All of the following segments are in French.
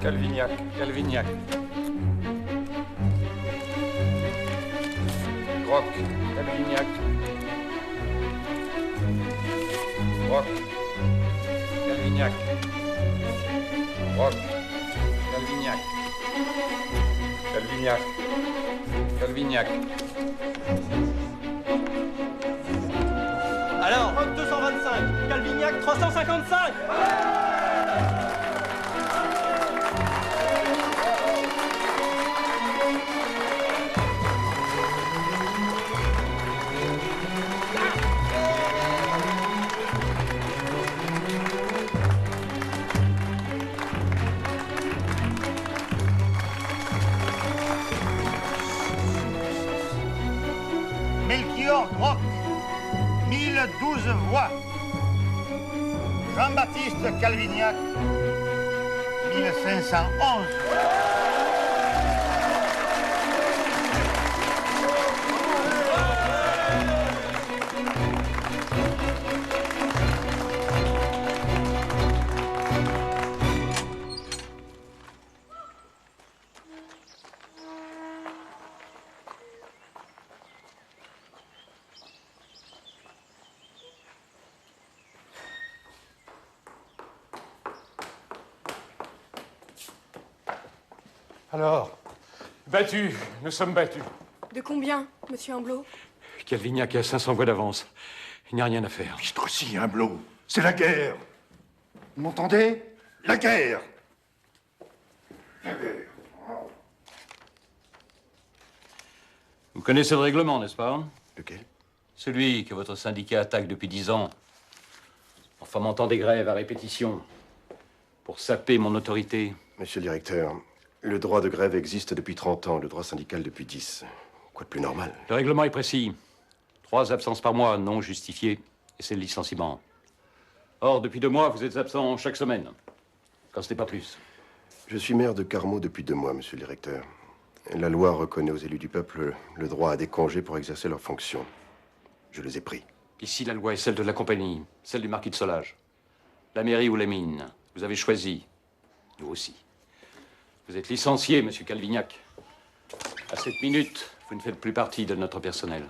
Calvignac, Calvignac. Groc, Calvignac. Groc, Calvignac. Groc, Calvignac. Calvignac, Calvignac. Alors, Roc 225, Calvignac 355. Melchior Groc, 1012 voix. Jean-Baptiste Calvignac, 1511. Alors, battus, nous sommes battus. De combien, monsieur Humblot? Calvignac a 500 voix d'avance. Il n'y a rien à faire. Vite aussi, Humblot. C'est la guerre. Vous m'entendez? La guerre. La guerre. Vous connaissez le règlement, n'est-ce pas? Lequel? Celui que votre syndicat attaque depuis 10 ans, en fomentant des grèves à répétition, pour saper mon autorité. Monsieur le directeur, le droit de grève existe depuis 30 ans, le droit syndical depuis 10. Quoi de plus normal? Le règlement est précis. 3 absences par mois non justifiées, et c'est le licenciement. Or, depuis 2 mois, vous êtes absent chaque semaine, quand ce n'est pas plus. Je suis maire de Carmaux depuis 2 mois, monsieur le directeur. La loi reconnaît aux élus du peuple le droit à des congés pour exercer leurs fonctions. Je les ai pris. Ici, la loi est celle de la compagnie, celle du marquis de Solage. La mairie ou les mines, vous avez choisi. Nous aussi. Vous êtes licencié, monsieur Calvignac. À cette minute, vous ne faites plus partie de notre personnel.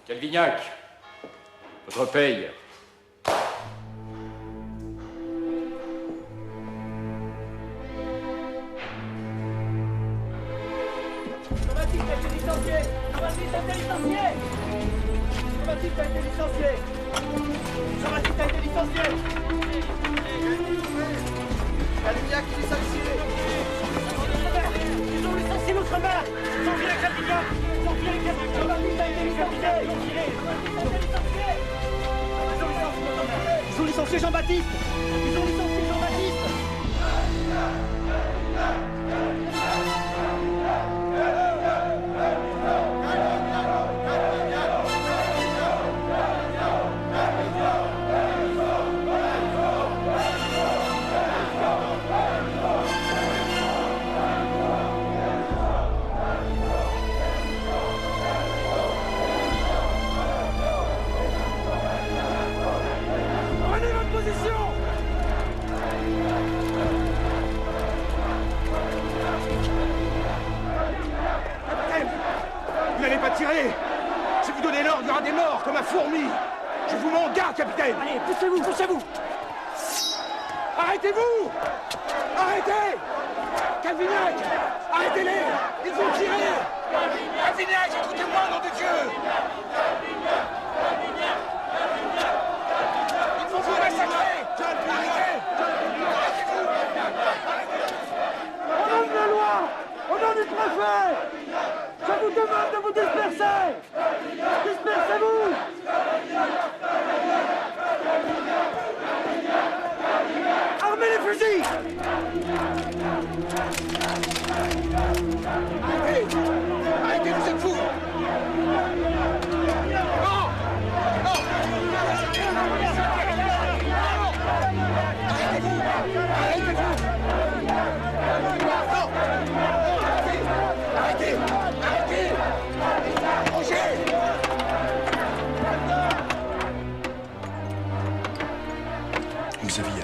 Calvignac, votre paye. Jean-Baptiste a été licencié. Jean-Baptiste a été licencié. Jean-Baptiste a été licencié. Jean-Baptiste a été licencié. Calvignac est licencié. Ils ont licencié notre maire. Ils ont viré Calvignac. Ils ont viré Calvignac. Jean-Baptiste a été licencié. Ils ont viré. Ils ont licencié Jean-Baptiste. Ils ont licencié Jean-Baptiste. Prenez votre position. Vous n'allez pas tirer. Si vous donnez l'ordre, il y aura des morts, comme un fourmi. Je vous mets en garde, capitaine. Allez, poussez-vous, poussez-vous. Arrêtez-vous. Arrêtez. Calvignac, arrêtez-les. Ils vont tirer. Calvignac, écoutez-moi, nom de Dieu. Ils vont vous massacrer. Arrêtez. Arrêtez-vous. Au nom de la loi, au nom du préfet, je vous demande de vous disperser. Dispersez-vous. Armez les fusils. Arrêtez. Arrêtez, vous êtes fous.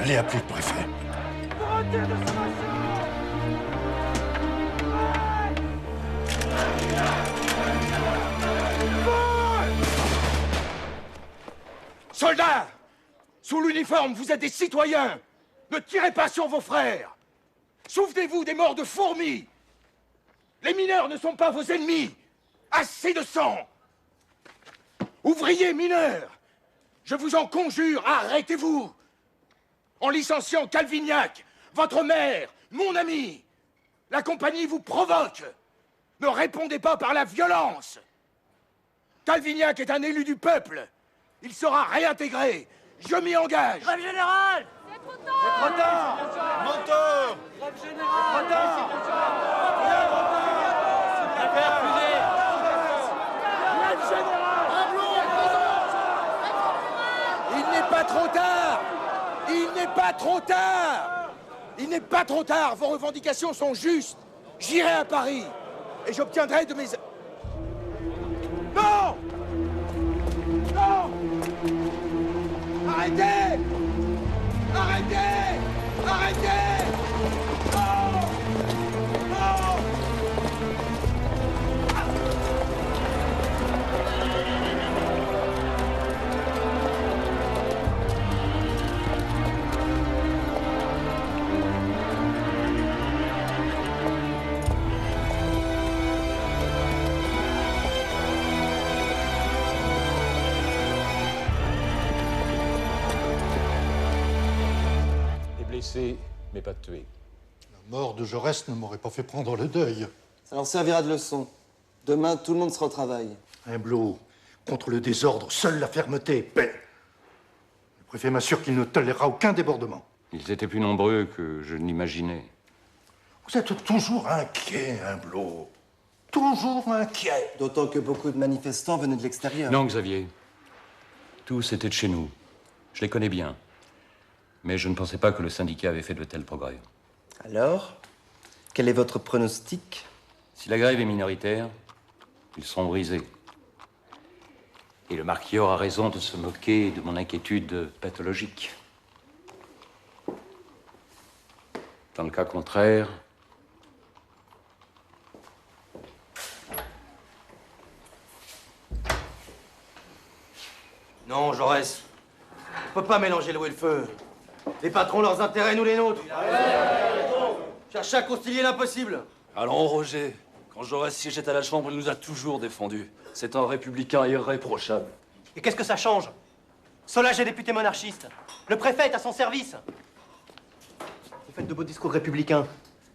Allez appeler le préfet. Soldats! Sous l'uniforme, vous êtes des citoyens! Ne tirez pas sur vos frères! Souvenez-vous des morts de fourmis! Les mineurs ne sont pas vos ennemis! Assez de sang! Ouvriers mineurs! Je vous en conjure, arrêtez-vous! En licenciant Calvignac, votre mère, mon ami, la compagnie vous provoque! Ne répondez pas par la violence! Calvignac est un élu du peuple! Il sera réintégré. Je m'y engage. Grève générale! C'est trop Trop tard! Menteur! Grève générale! Trop tard! Grève générale! Il n'est pas trop tard. Il n'est pas trop tard. Il n'est pas trop tard. Vos revendications sont justes. J'irai à Paris et j'obtiendrai de mes... Non! Non! Arrêtez! Arrêtez! Arrêtez! Non! Non! Blessé, mais pas tué. La mort de Jaurès ne m'aurait pas fait prendre le deuil. Ça leur servira de leçon. Demain, tout le monde sera au travail. Humblot, contre le désordre, seule la fermeté paie. Le préfet m'assure qu'il ne tolérera aucun débordement. Ils étaient plus nombreux que je ne l'imaginais. Vous êtes toujours inquiet, Humblot. Toujours inquiet. D'autant que beaucoup de manifestants venaient de l'extérieur. Non, Xavier. Tous étaient de chez nous. Je les connais bien. Mais je ne pensais pas que le syndicat avait fait de tels progrès. Alors, quel est votre pronostic? Si la grève est minoritaire, ils seront brisés. Et le marquis aura raison de se moquer de mon inquiétude pathologique. Dans le cas contraire... Non, Jaurès. On peut pas mélanger l'eau et le feu. Les patrons, leurs intérêts, nous les nôtres. Cherchez à concilier l'impossible. Allons, Roger. Quand Jaurès siégeait à la Chambre, il nous a toujours défendus. C'est un républicain irréprochable. Et qu'est-ce que ça change? Solage est député monarchiste. Le préfet est à son service. Vous faites de beaux discours républicains.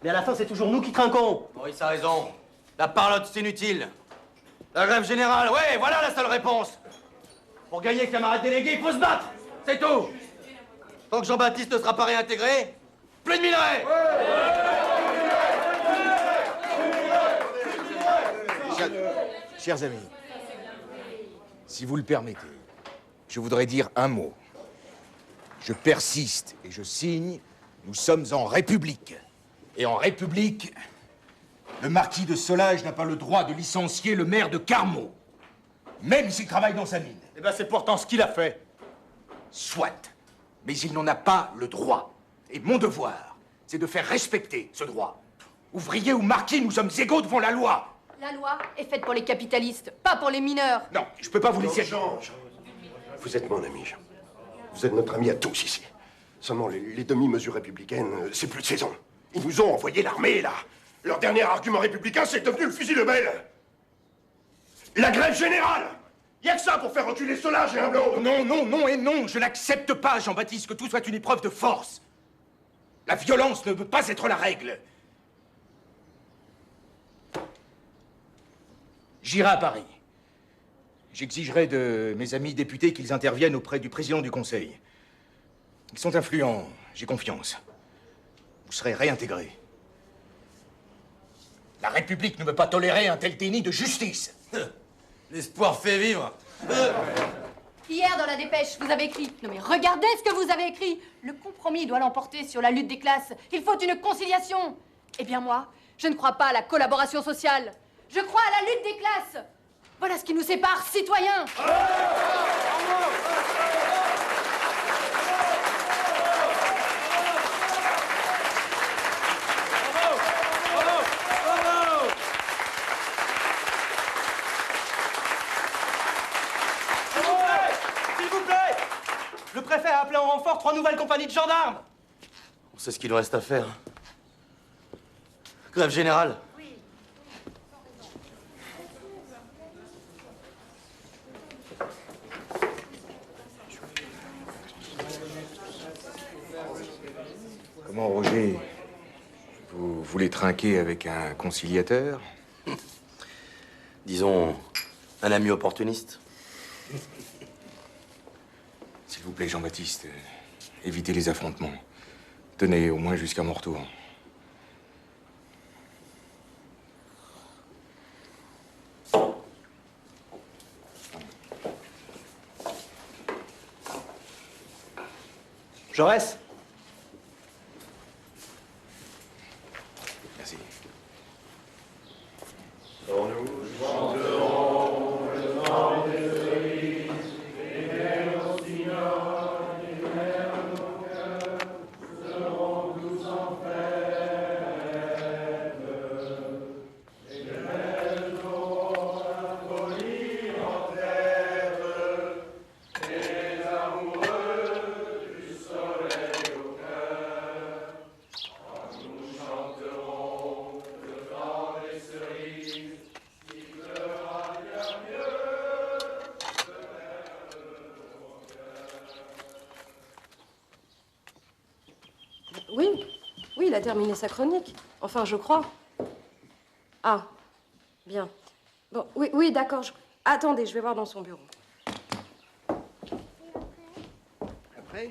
Mais à la fin, c'est toujours nous qui trinquons. Maurice a raison. La parlotte, c'est inutile. La grève générale, ouais, voilà la seule réponse. Pour gagner, camarades délégués, il faut se battre. C'est tout. Tant que Jean-Baptiste ne sera pas réintégré, plus de minerais. Chers amis, si vous le permettez, je voudrais dire un mot. Je persiste et je signe, nous sommes en République. Et en République, le marquis de Solage n'a pas le droit de licencier le maire de Carmaux, même s'il travaille dans sa mine. Eh ben, c'est pourtant ce qu'il a fait. Soit, mais il n'en a pas le droit. Et mon devoir, c'est de faire respecter ce droit. Ouvriers ou marquis, nous sommes égaux devant la loi. La loi est faite pour les capitalistes, pas pour les mineurs. Non, je peux pas vous laisser... Vous êtes mon ami, Jean. Vous êtes notre ami à tous ici. Seulement, les demi-mesures républicaines, c'est plus de saison. Ils nous ont envoyé l'armée, là. Leur dernier argument républicain, c'est devenu le fusil de belle. La grève générale. Il y a que ça pour faire reculer Solage et Humblot. Non, non, non et non. Je n'accepte pas, Jean-Baptiste, que tout soit une épreuve de force. La violence ne peut pas être la règle. J'irai à Paris. J'exigerai de mes amis députés qu'ils interviennent auprès du président du Conseil. Ils sont influents, j'ai confiance. Vous serez réintégrés. La République ne peut pas tolérer un tel déni de justice. L'espoir fait vivre. Hier, dans la dépêche, vous avez écrit... Non mais regardez ce que vous avez écrit. Le compromis doit l'emporter sur la lutte des classes. Il faut une conciliation. Eh bien moi, je ne crois pas à la collaboration sociale. Je crois à la lutte des classes. Voilà ce qui nous sépare, citoyens. préfet a appelé en renfort 3 nouvelles compagnies de gendarmes. On sait ce qu'il nous reste à faire. Grève générale. Comment, Roger? Vous voulez trinquer avec un conciliateur? Disons, un ami opportuniste. S'il vous plaît, Jean-Baptiste, évitez les affrontements. Tenez au moins jusqu'à mon retour. Jaurès. Merci. Oui, il a terminé sa chronique. Enfin, je crois. Ah, bien. Bon, oui, d'accord. Attendez, je vais voir dans son bureau. Après,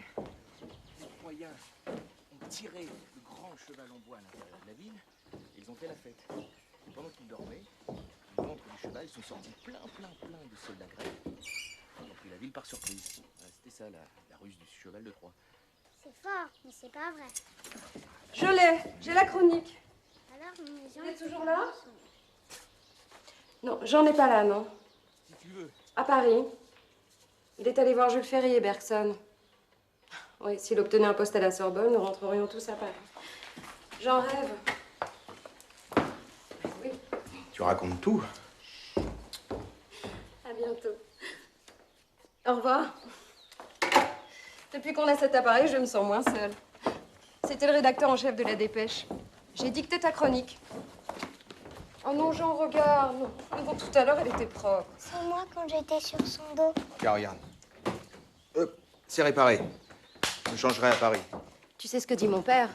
les Troyens ont tiré le grand cheval en bois à l'intérieur de la ville et ils ont fait la fête. Pendant qu'ils dormaient, du ventre du cheval sont sortis plein de soldats grecs. Ils ont pris la ville par surprise. C'était ça, la ruse du cheval de Troie. C'est fort, mais c'est pas vrai. Je l'ai, j'ai la chronique. Alors, mais Vous êtes toujours là? Non, j'en ai pas là, non. Si tu veux. À Paris. Il est allé voir Jules Ferry et Bergson. Oui, s'il obtenait un poste à la Sorbonne, nous rentrerions tous à Paris. J'en rêve. Oui. Tu racontes tout. À bientôt. Au revoir. Depuis qu'on a cet appareil, je me sens moins seule. C'était le rédacteur en chef de la Dépêche. J'ai dicté ta chronique. Oh non, Jean, regarde. Non, tout à l'heure, elle était propre. C'est moi quand j'étais sur son dos. Tiens, regarde. C'est réparé. Je changerai à Paris. Tu sais ce que dit mon père?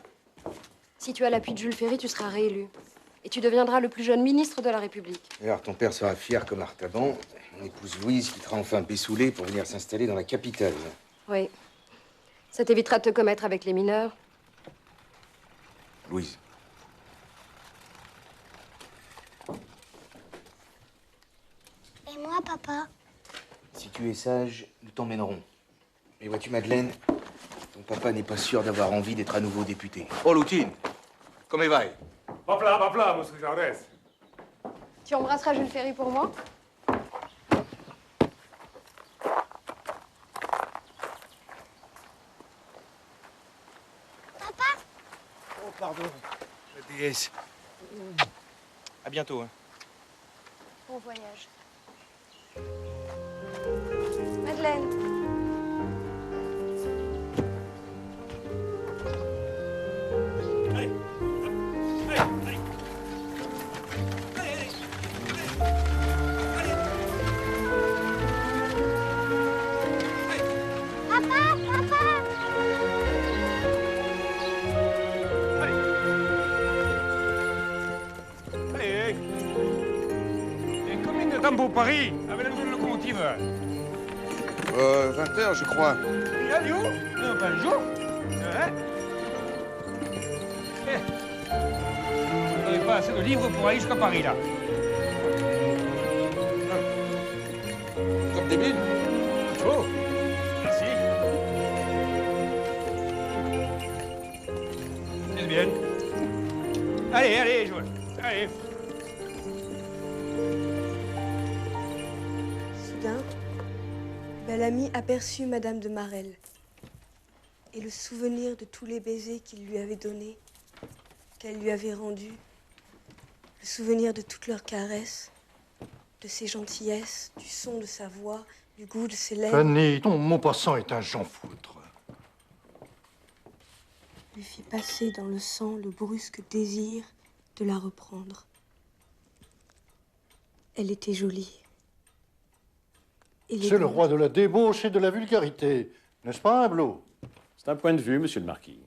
Si tu as l'appui de Jules Ferry, tu seras réélu. Et tu deviendras le plus jeune ministre de la République. Et alors, ton père sera fier comme Artaban. Mon épouse Louise quittera enfin Bessoulé pour venir s'installer dans la capitale. Oui. Ça t'évitera de te commettre avec les mineurs. Louise. Et moi, papa? Si tu es sage, nous t'emmènerons. Mais vois-tu, Madeleine, ton papa n'est pas sûr d'avoir envie d'être à nouveau député. Oh, Loutine, come vai? Papla, monsieur Jaurès. Tu embrasseras Jules Ferry pour moi? Papa? Oh, pardon, la déesse. À bientôt, hein. Bon voyage. Madeleine. Pour Paris, avec la nouvelle locomotive. 20h, je crois. Il a du haut? Non, pas le jour. Hein? Vous n'avez pas assez de livres pour aller jusqu'à Paris, là. Comme débile. Oh, merci. C'est bien. Allez, Joël. Allez. Soudain, Bel-Ami aperçut Madame de Marelle. Et le souvenir de tous les baisers qu'il lui avait donnés, qu'elle lui avait rendus, le souvenir de toutes leurs caresses, de ses gentillesses, du son de sa voix, du goût de ses lèvres. Fanny, ton Maupassant est un Jean Foutre. lui fit passer dans le sang le brusque désir de la reprendre. Elle était jolie. C'est le roi de la débauche et de la vulgarité. N'est-ce pas, Hublot? C'est un point de vue, monsieur le marquis.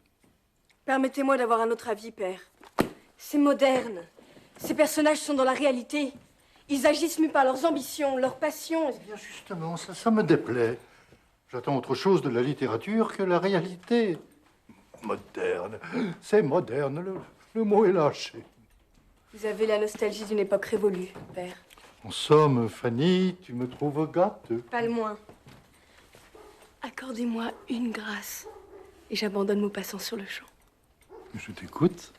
Permettez-moi d'avoir un autre avis, père. C'est moderne. Ces personnages sont dans la réalité. Ils agissent mus par leurs ambitions, leurs passions. Eh bien, justement, ça me déplaît. J'attends autre chose de la littérature que la réalité. Moderne. C'est moderne. Le mot est lâché. Vous avez la nostalgie d'une époque révolue, père. En somme, Fanny, tu me trouves gâteux. Pas le moins. Accordez-moi une grâce et j'abandonne Maupassant sur le champ. Je t'écoute.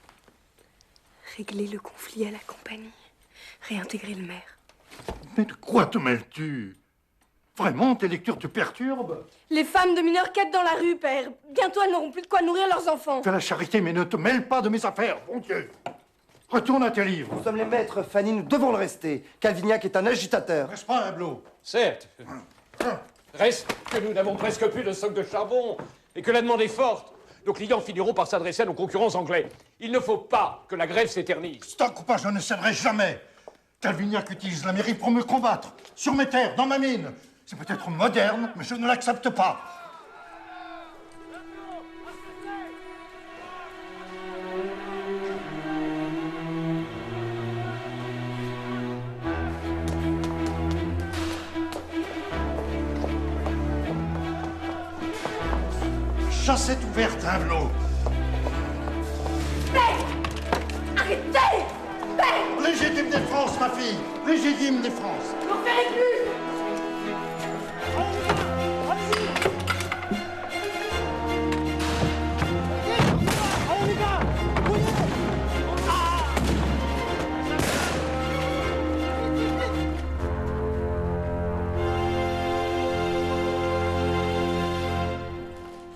Régler le conflit à la compagnie. Réintégrer le maire. Mais de quoi te mêles-tu? Vraiment, tes lectures te perturbent? Les femmes de mineurs quêtent dans la rue, père. Bientôt, elles n'auront plus de quoi nourrir leurs enfants. Fais la charité, mais ne te mêle pas de mes affaires, bon Dieu. Retourne à tes livres. Nous sommes les maîtres, Fanny, nous devons le rester. Calvignac est un agitateur. N'est-ce pas, Hublot? Certes. Reste que nous n'avons presque plus de stock de charbon et que la demande est forte. Nos clients finiront par s'adresser à nos concurrents anglais. Il ne faut pas que la grève s'éternise. Stock ou pas, je ne céderai jamais. Calvignac utilise la mairie pour me combattre. Sur mes terres, dans ma mine. C'est peut-être moderne, mais je ne l'accepte pas. Chasse est ouverte, Hublot. Père! Arrêtez! Père! Légitime défense, ma fille. Légitime défense. N'en ferez plus!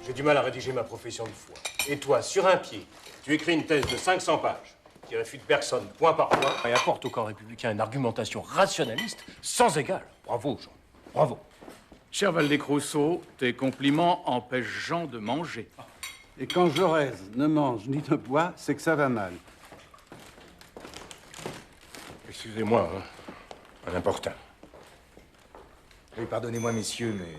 J'ai du mal à rédiger ma profession de foi. Et toi, sur un pied, tu écris une thèse de 500 pages qui réfute personne point par point et apporte au camp républicain une argumentation rationaliste sans égal. Bravo, Jean. Bravo. Cher Valdez-Crousseau, tes compliments empêchent Jean de manger. Et quand Jaurès ne mange ni ne boit, c'est que ça va mal. Excusez-moi, hein, un importun. Oui, pardonnez-moi, messieurs, mais...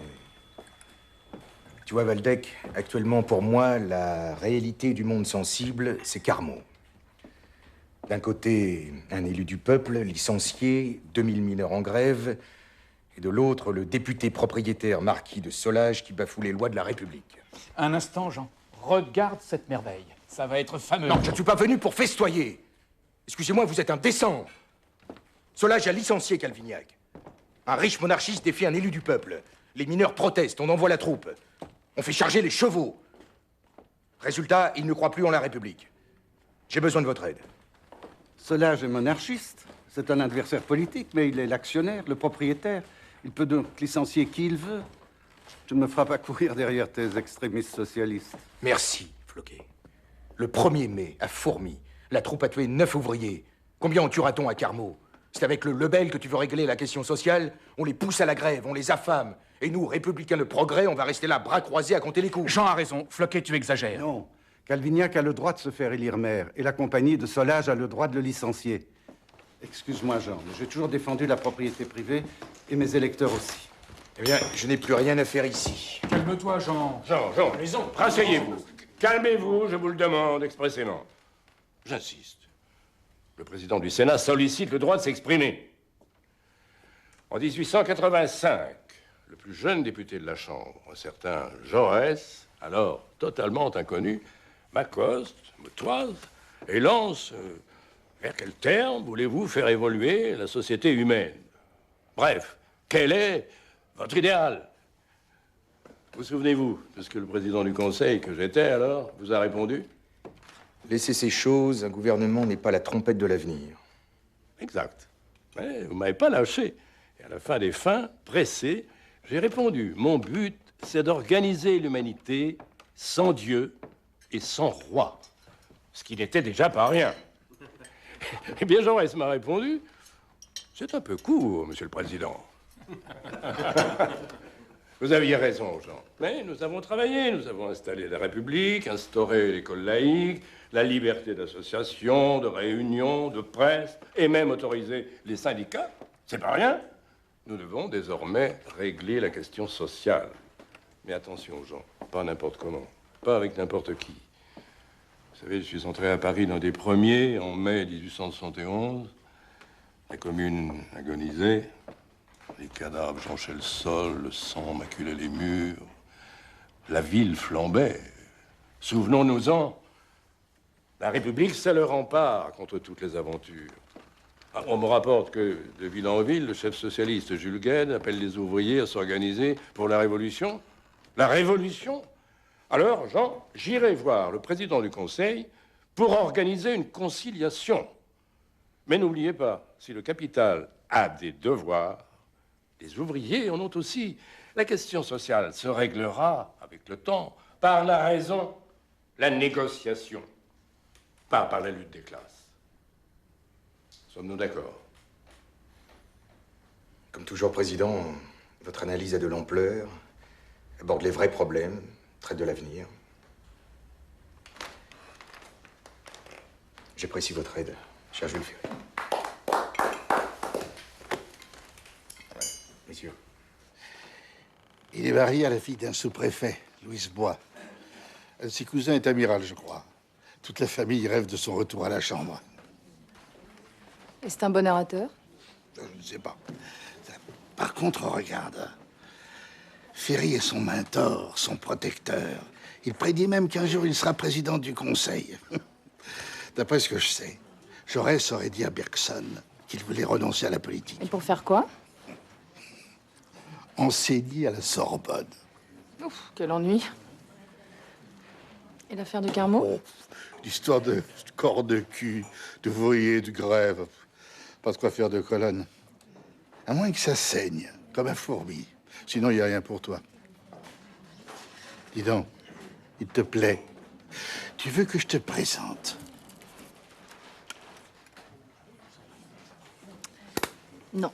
Tu vois, Valdec, actuellement, pour moi, la réalité du monde sensible, c'est Carmot. D'un côté, un élu du peuple, licencié, 2000 mineurs en grève, et de l'autre, le député propriétaire marquis de Solage qui bafoue les lois de la République. Un instant, Jean. Regarde cette merveille. Ça va être fameux. Non, je ne suis pas venu pour festoyer. Excusez-moi, vous êtes indécent. Solage a licencié Calvignac. Un riche monarchiste défie un élu du peuple. Les mineurs protestent, on envoie la troupe. On fait charger les chevaux. Résultat, ils ne croient plus en la République. J'ai besoin de votre aide. Solage est monarchiste. C'est un adversaire politique, mais il est l'actionnaire, le propriétaire. Il peut donc licencier qui il veut. Tu ne me feras pas courir derrière tes extrémistes socialistes. Merci, Floquet. Le 1er mai, à Fourmi, la troupe a tué 9 ouvriers. Combien en tuera-t-on à Carmot? C'est avec le Lebel que tu veux régler la question sociale? On les pousse à la grève, on les affame. Et nous, républicains de progrès, on va rester là, bras croisés, à compter les coups. Jean a raison. Floquet, tu exagères. Non. Calvignac a le droit de se faire élire maire. Et la compagnie de Solage a le droit de le licencier. Excuse-moi, Jean, mais j'ai toujours défendu la propriété privée et mes électeurs aussi. Eh bien, je n'ai plus rien à faire ici. Calme-toi, Jean. Jean, rasseyez-vous. Calmez-vous, je vous le demande expressément. J'insiste. Le président du Sénat sollicite le droit de s'exprimer. En 1885, le plus jeune député de la Chambre, un certain Jaurès, alors totalement inconnu, m'accoste, me toise et lance vers quel terme voulez-vous faire évoluer la société humaine? Bref, quel est votre idéal? Vous souvenez-vous de ce que le président du Conseil, que j'étais alors, vous a répondu? Laissez ces choses, un gouvernement n'est pas la trompette de l'avenir. Exact. Mais vous m'avez pas lâché. Et à la fin des fins, pressé, j'ai répondu, mon but, c'est d'organiser l'humanité sans Dieu et sans roi. Ce qui n'était déjà pas rien. Eh bien, Jaurès m'a répondu, c'est un peu court, monsieur le président. Vous aviez raison, Jean. Mais nous avons travaillé, nous avons installé la République, instauré l'école laïque, la liberté d'association, de réunion, de presse, et même autorisé les syndicats. C'est pas rien. Nous devons désormais régler la question sociale. Mais attention, Jean, pas n'importe comment, pas avec n'importe qui. Vous savez, je suis entré à Paris d'un des premiers, en mai 1871. La commune agonisait. Les cadavres jonchaient le sol, le sang maculait les murs. La ville flambait. Souvenons-nous-en. La République, c'est le rempart contre toutes les aventures. Ah, on me rapporte que, de ville en ville, le chef socialiste Jules Guesde appelle les ouvriers à s'organiser pour la Révolution. La Révolution? Alors, Jean, j'irai voir le président du Conseil pour organiser une conciliation. Mais n'oubliez pas, si le capital a des devoirs, les ouvriers en ont aussi. La question sociale se réglera avec le temps par la raison, la négociation, pas par la lutte des classes. Sommes-nous d'accord? Comme toujours, Président, votre analyse a de l'ampleur, aborde les vrais problèmes, traite de l'avenir. J'apprécie votre aide, cher Jules Ferry. Messieurs. Il est marié à la fille d'un sous-préfet, Louise Bois. Un de ses cousins est amiral, je crois. Toute la famille rêve de son retour à la Chambre. Et c'est un bon orateur? Je ne sais pas. Par contre, regarde. Ferry est son mentor, son protecteur. Il prédit même qu'un jour, il sera président du Conseil. D'après ce que je sais, Jaurès aurait dit à Bergson qu'il voulait renoncer à la politique. Et pour faire quoi? Enseigner à la Sorbonne. Ouf, quel ennui. Et l'affaire de Carmot? Oh, l'histoire de corps de cul, de voyer, de grève. Pas de quoi faire de colonne. À moins que ça saigne, comme un fourbi. Sinon, il n'y a rien pour toi. Dis donc, il te plaît. Tu veux que je te présente? Non.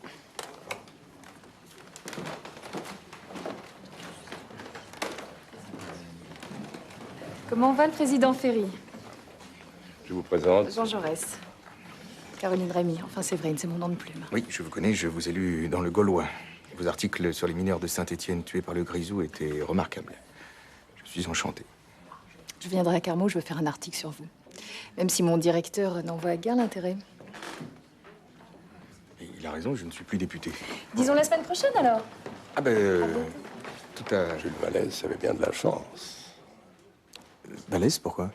Comment va le président Ferry? Je vous présente. Jean Jaurès. Caroline Rémy. Enfin, Séverine, c'est mon nom de plume. Oui, je vous connais, je vous ai lu dans Le Gaulois. Vos articles sur les mineurs de Saint-Étienne tués par le Grisou étaient remarquables. Je suis enchanté. Je viendrai à Carmot, je veux faire un article sur vous. Même si mon directeur n'en voit guère l'intérêt. Et il a raison, je ne suis plus député. Disons la semaine prochaine, alors. Ah ben, tout à... Jules Vallès avait bien de la chance. Vallès, pourquoi?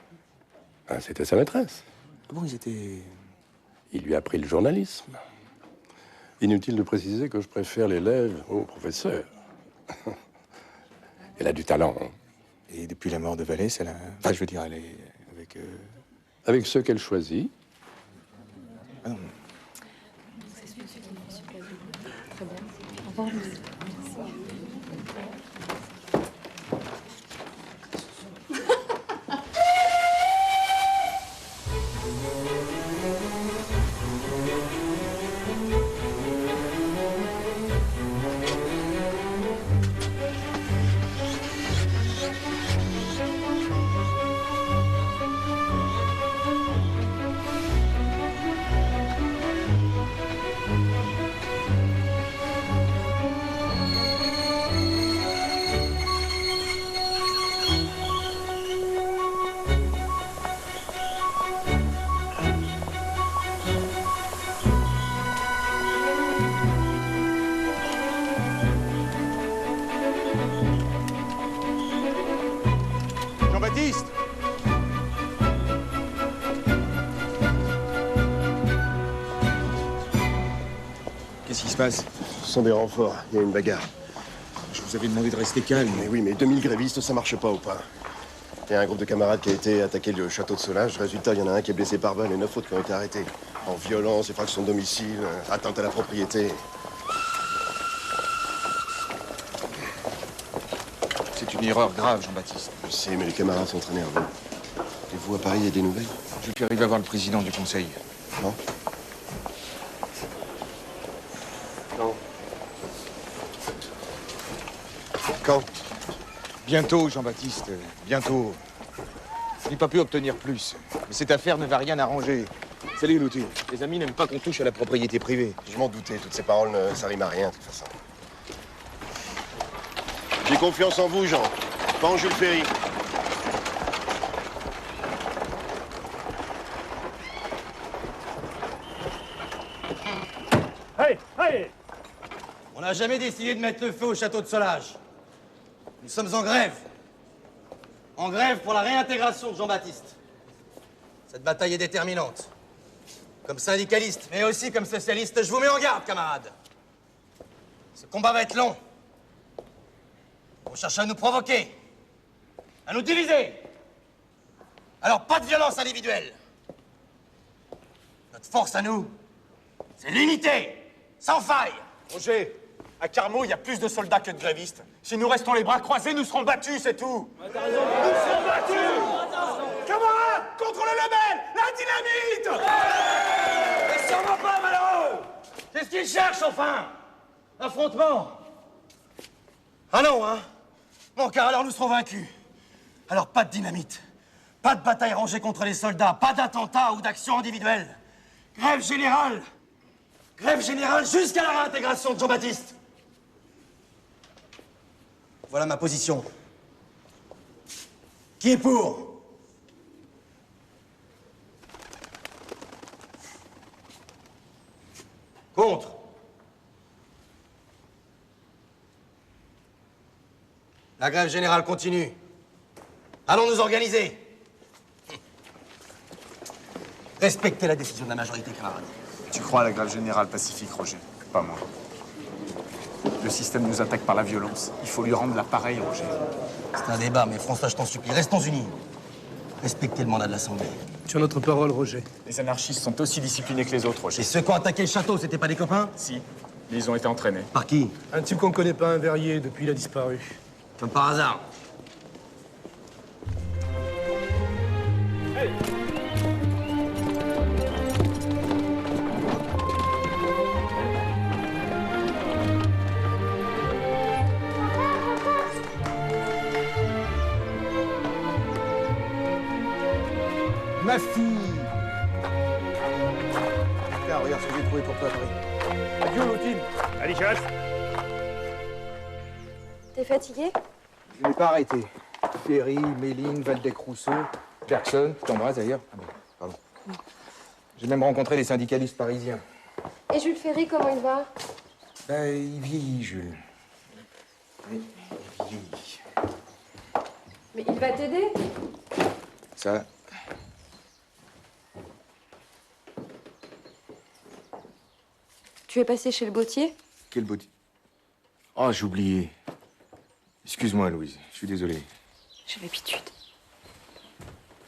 Ah, c'était sa maîtresse. Ah bon, ils étaient... Il lui a appris le journalisme. Inutile de préciser que je préfère l'élève au professeur. Elle a du talent. Hein. Et depuis la mort de Vallès, elle a... Enfin, je veux dire, elle est avec... Avec ceux qu'elle choisit. Ah non. Très bien. Au revoir. Jean-Baptiste! Qu'est-ce qui se passe? Ce sont des renforts. Il y a une bagarre. Je vous avais demandé de rester calme. Mais oui, mais 2000 grévistes, ça marche pas ou pas? Il y a un groupe de camarades qui a été attaqué le château de Solage. Résultat, il y en a un qui est blessé par balle et 9 autres qui ont été arrêtés. En violence, effraction de domicile, atteinte à la propriété. C'est une erreur grave, Jean-Baptiste. Je sais, mais les camarades sont très nerveux. Et vous, à Paris, il y a des nouvelles? Je suis arrivé à voir le président du conseil. Non? Non. Quand? Bientôt, Jean-Baptiste, bientôt. Je n'ai pas pu obtenir plus. Mais cette affaire ne va rien arranger. Salut, Louti. Les amis n'aiment pas qu'on touche à la propriété privée. Je m'en doutais, toutes ces paroles ne s'arriment à rien, de toute façon. J'ai confiance en vous, Jean. Pas en Jules Ferry. Allez, allez! On n'a jamais décidé de mettre le feu au château de Solage. Nous sommes en grève. En grève pour la réintégration de Jean-Baptiste. Cette bataille est déterminante. Comme syndicaliste, mais aussi comme socialiste, je vous mets en garde, camarades. Ce combat va être long. On cherche à nous provoquer, à nous diviser. Alors pas de violence individuelle. Notre force à nous, c'est l'unité, sans faille. Roger, à Carmaux, il y a plus de soldats que de grévistes. Si nous restons les bras croisés, nous serons battus, c'est tout. Nous serons battus. Camarades, contre le label, la dynamite. Mais sûrement pas, malheureux. Qu'est-ce qu'ils cherchent, enfin? Affrontement. Ah non, hein? Bon, car alors nous serons vaincus. Alors pas de dynamite, pas de bataille rangée contre les soldats, pas d'attentats ou d'actions individuelles. Grève générale. Grève générale jusqu'à la réintégration de Jean-Baptiste. Voilà ma position. Qui est pour? Contre? La grève générale continue. Allons nous organiser. Respectez la décision de la majorité, camarades. Tu crois à la grève générale pacifique, Roger? Pas moi. Le système nous attaque par la violence. Il faut lui rendre l'appareil, Roger. C'est un débat, mais François, je t'en supplie, restons unis. Respectez le mandat de l'Assemblée. Tu as notre parole, Roger. Les anarchistes sont aussi disciplinés que les autres, Roger. Et ceux qui ont attaqué le château, c'était pas des copains? Si, mais ils ont été entraînés. Par qui? Un type qu'on connaît pas, un verrier, depuis il a disparu. Comme par hasard. Ma fille! Tiens, regarde ce que j'ai trouvé pour toi, Paris. Adieu, Loutine. Allez, chasse. T'es fatigué? Je n'ai pas arrêté. Ferry, Méline, Valdec-Rousseau, Bergson, je t'embrasse d'ailleurs. Ah bon, pardon. J'ai même rencontré les syndicalistes parisiens. Et Jules Ferry, comment il va? Ben, il vieillit, Jules. Oui, il vieillit. Mais il va t'aider? Ça... Tu es passé chez le bottier? Quel beau... Oh, j'ai oublié. Excuse-moi, Louise. Je suis désolé. J'ai l'habitude.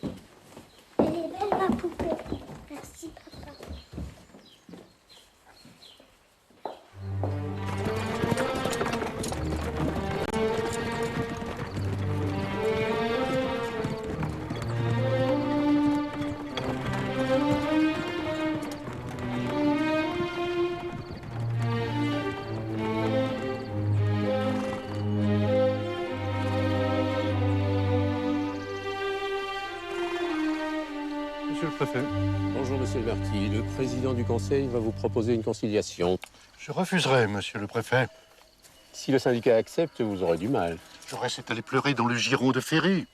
Elle est belle, ma poupée. Merci, papa. Monsieur le préfet. Bonjour, monsieur le marquis. Le président du conseil va vous proposer une conciliation. Je refuserai, monsieur le préfet. Si le syndicat accepte, vous aurez du mal. J'aurais c'est aller pleurer dans le giron de Ferry.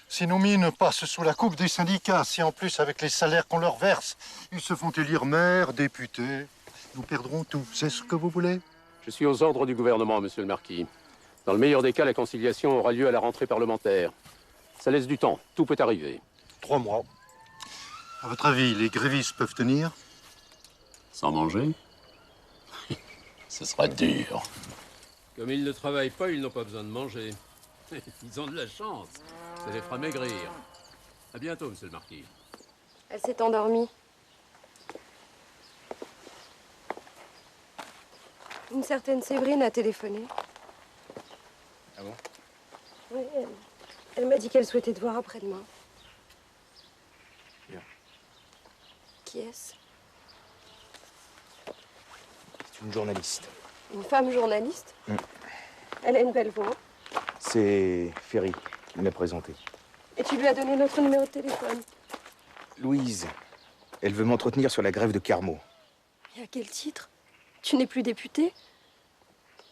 Si nos mines passent sous la coupe des syndicats, si en plus, avec les salaires qu'on leur verse, ils se font élire maires, députés, nous perdrons tout. C'est ce que vous voulez? Je suis aux ordres du gouvernement, monsieur le marquis. Dans le meilleur des cas, la conciliation aura lieu à la rentrée parlementaire. Ça laisse du temps. Tout peut arriver. 3 mois. À votre avis, les grévistes peuvent tenir? Sans manger? Ce sera dur. Comme ils ne travaillent pas, ils n'ont pas besoin de manger. Ils ont de la chance. Ça les fera maigrir. À bientôt, monsieur le marquis. Elle s'est endormie. Une certaine Séverine a téléphoné. Ah bon? Oui, elle m'a dit qu'elle souhaitait te voir après-demain. Bien. Qui est-ce? C'est une journaliste. Une femme journaliste? Elle a une belle voix. C'est Ferry qui me l'a présenté. Et tu lui as donné notre numéro de téléphone. Louise, elle veut m'entretenir sur la grève de Carmaux. Et à quel titre? Tu n'es plus député?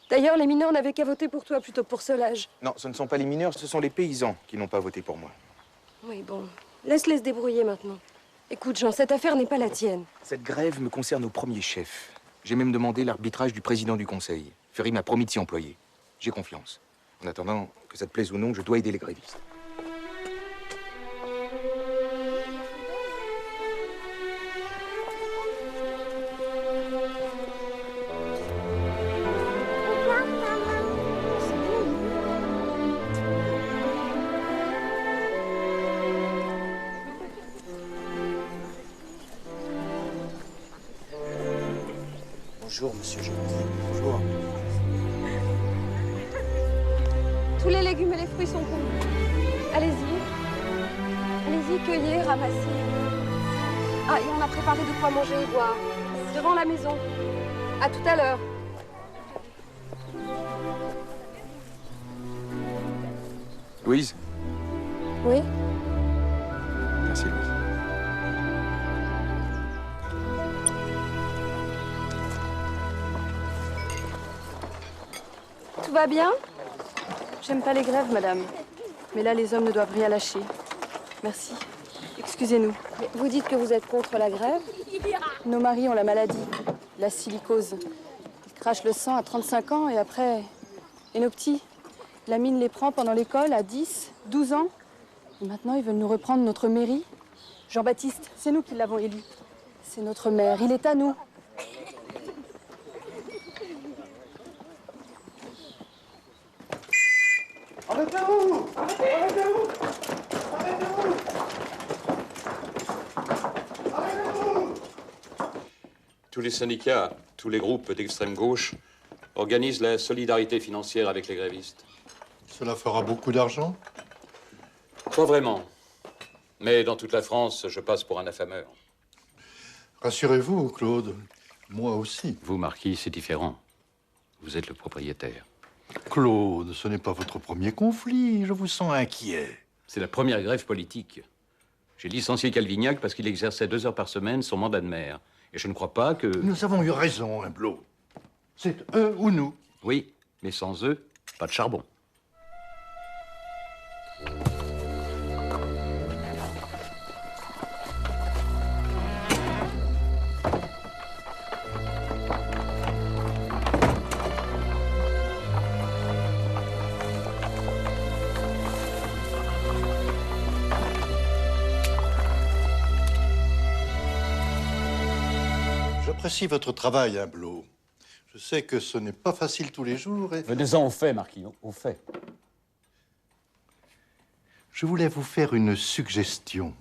D'ailleurs, les mineurs n'avaient qu'à voter pour toi plutôt que pour Solage. Non, ce ne sont pas les mineurs, ce sont les paysans qui n'ont pas voté pour moi. Oui, bon. Laisse-les se débrouiller maintenant. Écoute, Jean, cette affaire n'est pas la tienne. Cette grève me concerne au premier chef. J'ai même demandé l'arbitrage du président du conseil. Ferry m'a promis de s'y employer. J'ai confiance. En attendant, que ça te plaise ou non, je dois aider les grévistes. Bonjour, monsieur Gentil. Bonjour. Tous les légumes et les fruits sont bons. Allez-y. Allez-y, cueillez, ramassez. Ah, et on a préparé de quoi manger et boire. Devant la maison. À tout à l'heure. Louise? Oui? Merci, Louise. Tout va bien? J'aime pas les grèves, madame. Mais là, les hommes ne doivent rien lâcher. Merci. Excusez-nous. Mais vous dites que vous êtes contre la grève? Nos maris ont la maladie, la silicose. Ils crachent le sang à 35 ans et après... Et nos petits? La mine les prend pendant l'école à 10, 12 ans. Et maintenant, ils veulent nous reprendre notre mairie. Jean-Baptiste, c'est nous qui l'avons élu. C'est notre maire. Il est à nous. Arrêtez-vous! Arrêtez-vous! Arrêtez-vous! Arrêtez-vous! Tous les syndicats, tous les groupes d'extrême gauche organisent la solidarité financière avec les grévistes. Cela fera beaucoup d'argent? Pas vraiment. Mais dans toute la France, je passe pour un affameur. Rassurez-vous, Claude, moi aussi. Vous, Marquis, c'est différent. Vous êtes le propriétaire. Claude, ce n'est pas votre premier conflit. Je vous sens inquiet. C'est la première grève politique. J'ai licencié Calvignac parce qu'il exerçait 2 heures par semaine son mandat de maire. Et je ne crois pas que... Nous avons eu raison, Humblot. C'est eux ou nous. Oui, mais sans eux, pas de charbon. J'apprécie votre travail, Humblot. Je sais que ce n'est pas facile tous les jours et... Venez-en au fait, Marquis, au fait. Je voulais vous faire une suggestion.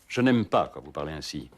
Je n'aime pas quand vous parlez ainsi.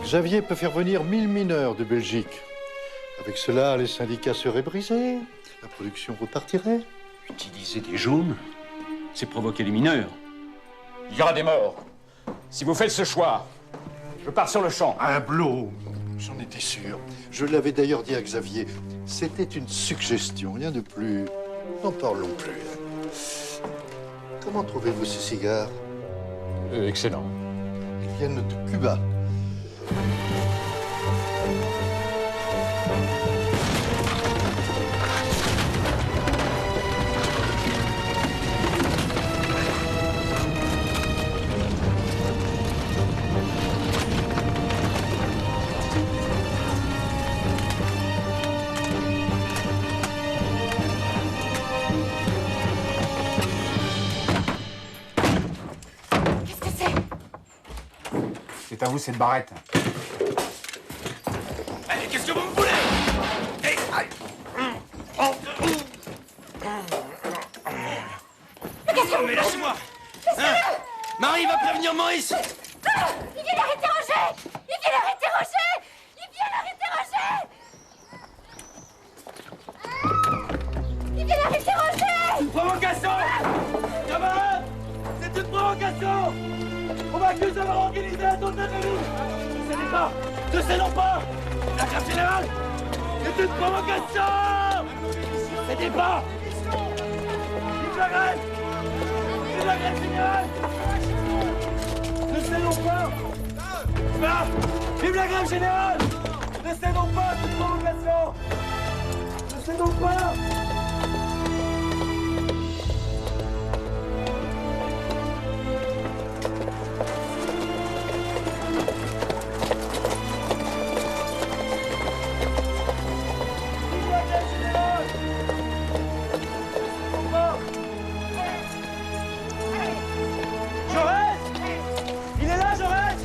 Xavier peut faire venir 1000 mineurs de Belgique. Avec cela, les syndicats seraient brisés, la production repartirait. Utiliser des jaunes, c'est provoquer les mineurs. Il y aura des morts. Si vous faites ce choix, je pars sur le champ. Humblot, j'en étais sûr. Je l'avais d'ailleurs dit à Xavier. C'était une suggestion, rien de plus. N'en parlons plus. Comment trouvez-vous ces cigares? Excellent. Ils viennent de Cuba. C'est à vous cette barrette. Mais qu'est-ce que vous me voulez? Eh, aïe. Mais lâchez-moi. Hein? Marie va prévenir Maurice. Il vient l'arrêter, Roger! Il vient l'arrêter, Roger! Il vient l'arrêter, Roger! Il vient l'arrêter, Roger! Une provocation! Camarades! C'est une provocation! On m'accuse d'avoir organisé un tournoi de nous! Ne cédez pas! Ne cédons pas! La grève générale! C'est une provocation! Ne cédez pas! Vive la grève! Vive la grève générale! Ne cédons pas! Pas! Vive la grève générale! Ne cédons pas à cette provocation! Ne cédons pas! Jaurès! Il est là, Jaurès!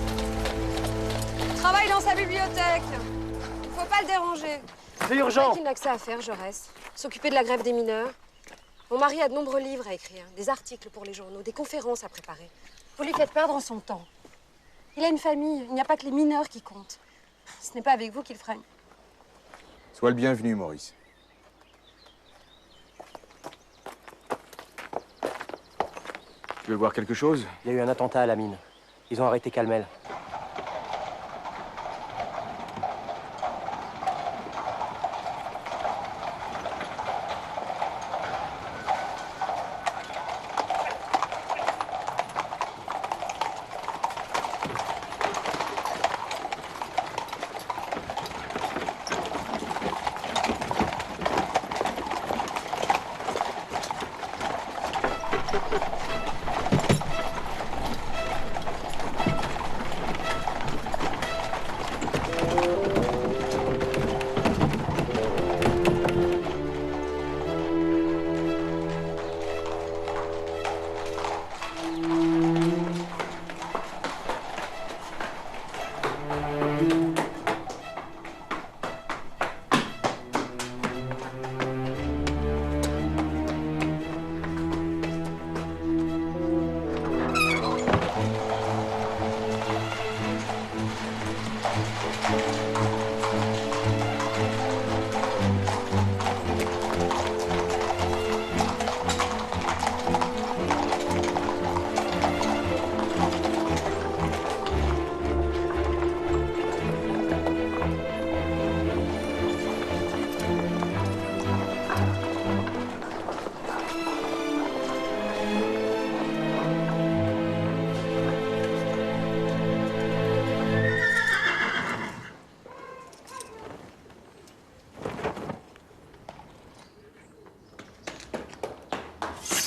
Il travaille dans sa bibliothèque. Il faut pas le déranger. C'est urgent. Il n'a que ça à faire, Jaurès. S'occuper de la grève des mineurs. Mon mari a de nombreux livres à écrire, des articles pour les journaux, des conférences à préparer. Vous lui faites perdre son temps. Il a une famille, il n'y a pas que les mineurs qui comptent. Ce n'est pas avec vous qu'il fera. Sois le bienvenu, Maurice. Tu veux voir quelque chose? Il y a eu un attentat à la mine. Ils ont arrêté Calmel.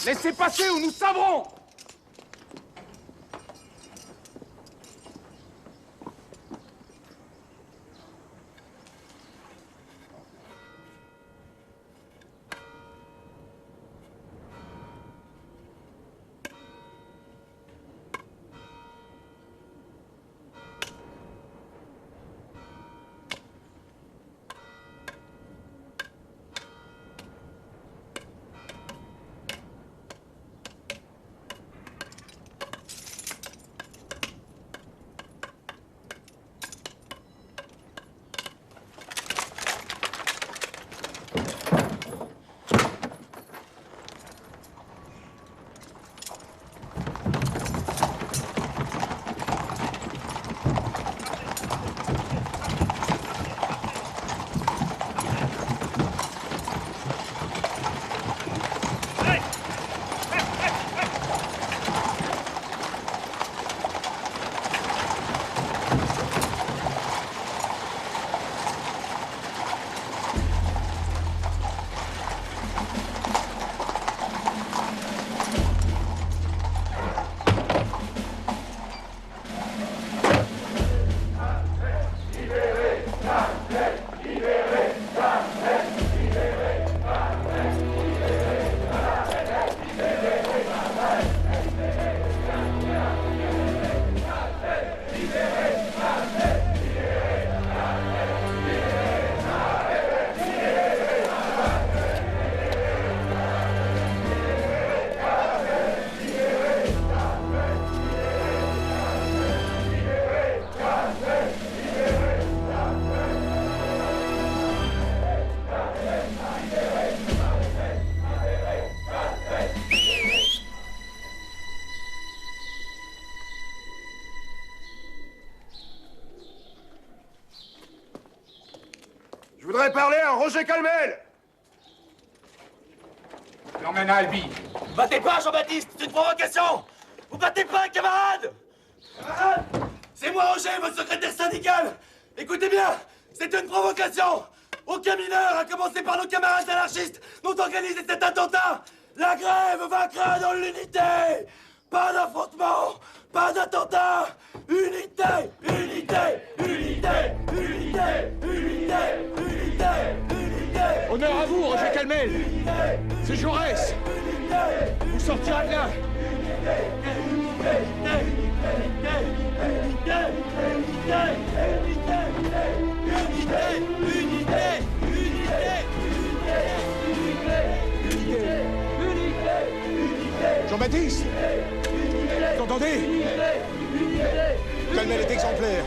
Laissez passer ou nous sabrons! voudrais parler à Roger Calmel. L'emmène à Albi. Vous battez pas, Jean-Baptiste, c'est une provocation. Vous battez pas, camarade. Camarade, c'est moi, Roger, votre secrétaire syndical. Écoutez bien, c'est une provocation. Aucun mineur, à commencer par nos camarades anarchistes, n'ont organisé cet attentat. La grève vaincra dans l'unité. Pas d'affrontement, pas d'attentat. Unité, unité, unité, unité, unité, unité, unité. Honneur à vous, Roger Calmel. C'est Jaurès. Vous sortirez de là. Jean-Baptiste, vous entendez? Calmel est exemplaire.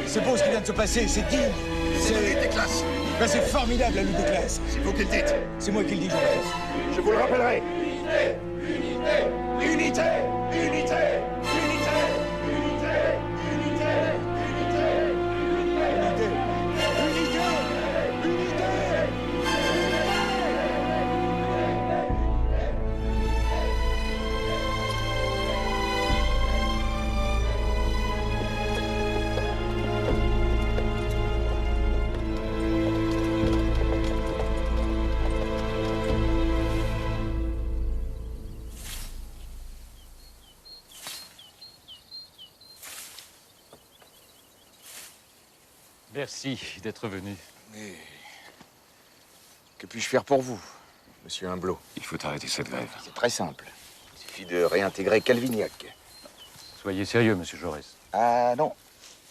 C'est beau ce qui vient de se passer, c'est digne. C'est la lutte des classes. Ben, c'est formidable, la lutte des classes. C'est vous qui le dites. C'est moi qui le dis, Jean-Baptiste. Je vous le rappellerai. Unité, unité, unité, Merci d'être venu. Mais que puis-je faire pour vous, monsieur Humblot? Il faut arrêter cette grève. C'est très simple. Il suffit de réintégrer Calvignac. Soyez sérieux, monsieur Jaurès. Ah non,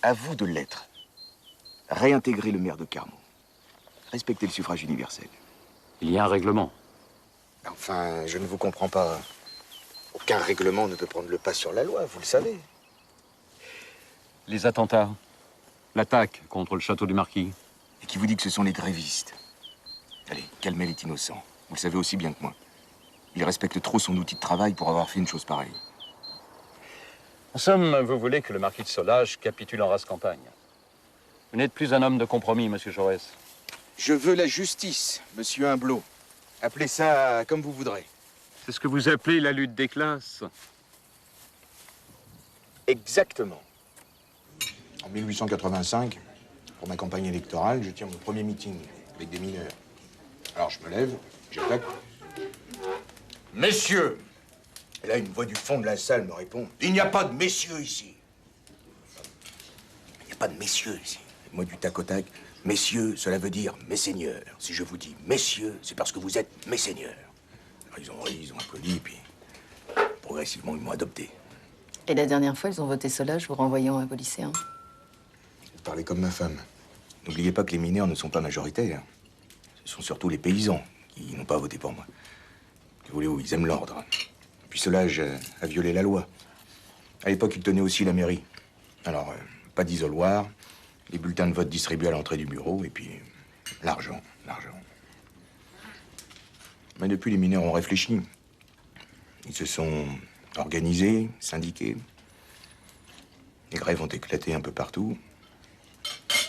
à vous de l'être. Réintégrer le maire de Carmaux. Respecter le suffrage universel. Il y a un règlement. Enfin, je ne vous comprends pas. Aucun règlement ne peut prendre le pas sur la loi, vous le savez. Les attentats, l'attaque contre le château du Marquis. Et qui vous dit que ce sont les grévistes? Allez, Calmel est innocent. Vous le savez aussi bien que moi. Il respecte trop son outil de travail pour avoir fait une chose pareille. En somme, vous voulez que le marquis de Solage capitule en race campagne. Vous n'êtes plus un homme de compromis, monsieur Jaurès. Je veux la justice, monsieur Humblot. Appelez ça comme vous voudrez. C'est ce que vous appelez la lutte des classes? Exactement. En 1885, pour ma campagne électorale, je tiens mon premier meeting avec des mineurs. Alors je me lève, j'attaque. Messieurs! Et là, une voix du fond de la salle me répond: il n'y a pas de messieurs ici. Il n'y a pas de messieurs ici. Et moi, du tac au tac, messieurs, cela veut dire mes seigneurs. Si je vous dis messieurs, c'est parce que vous êtes mes seigneurs. Alors, ils ont ri, ils ont applaudi, puis progressivement, ils m'ont adopté. Et la dernière fois, ils ont voté Solage, vous renvoyant à vos lycéens. Vous parlez comme ma femme. N'oubliez pas que les mineurs ne sont pas majoritaires. Ce sont surtout les paysans qui n'ont pas voté pour moi. Que voulez-vous, ils aiment l'ordre. Puis Solage a violé la loi. À l'époque, il tenait aussi la mairie. Alors, pas d'isoloir, les bulletins de vote distribués à l'entrée du bureau, et puis l'argent, l'argent. Mais depuis, les mineurs ont réfléchi. Ils se sont organisés, syndiqués. Les grèves ont éclaté un peu partout.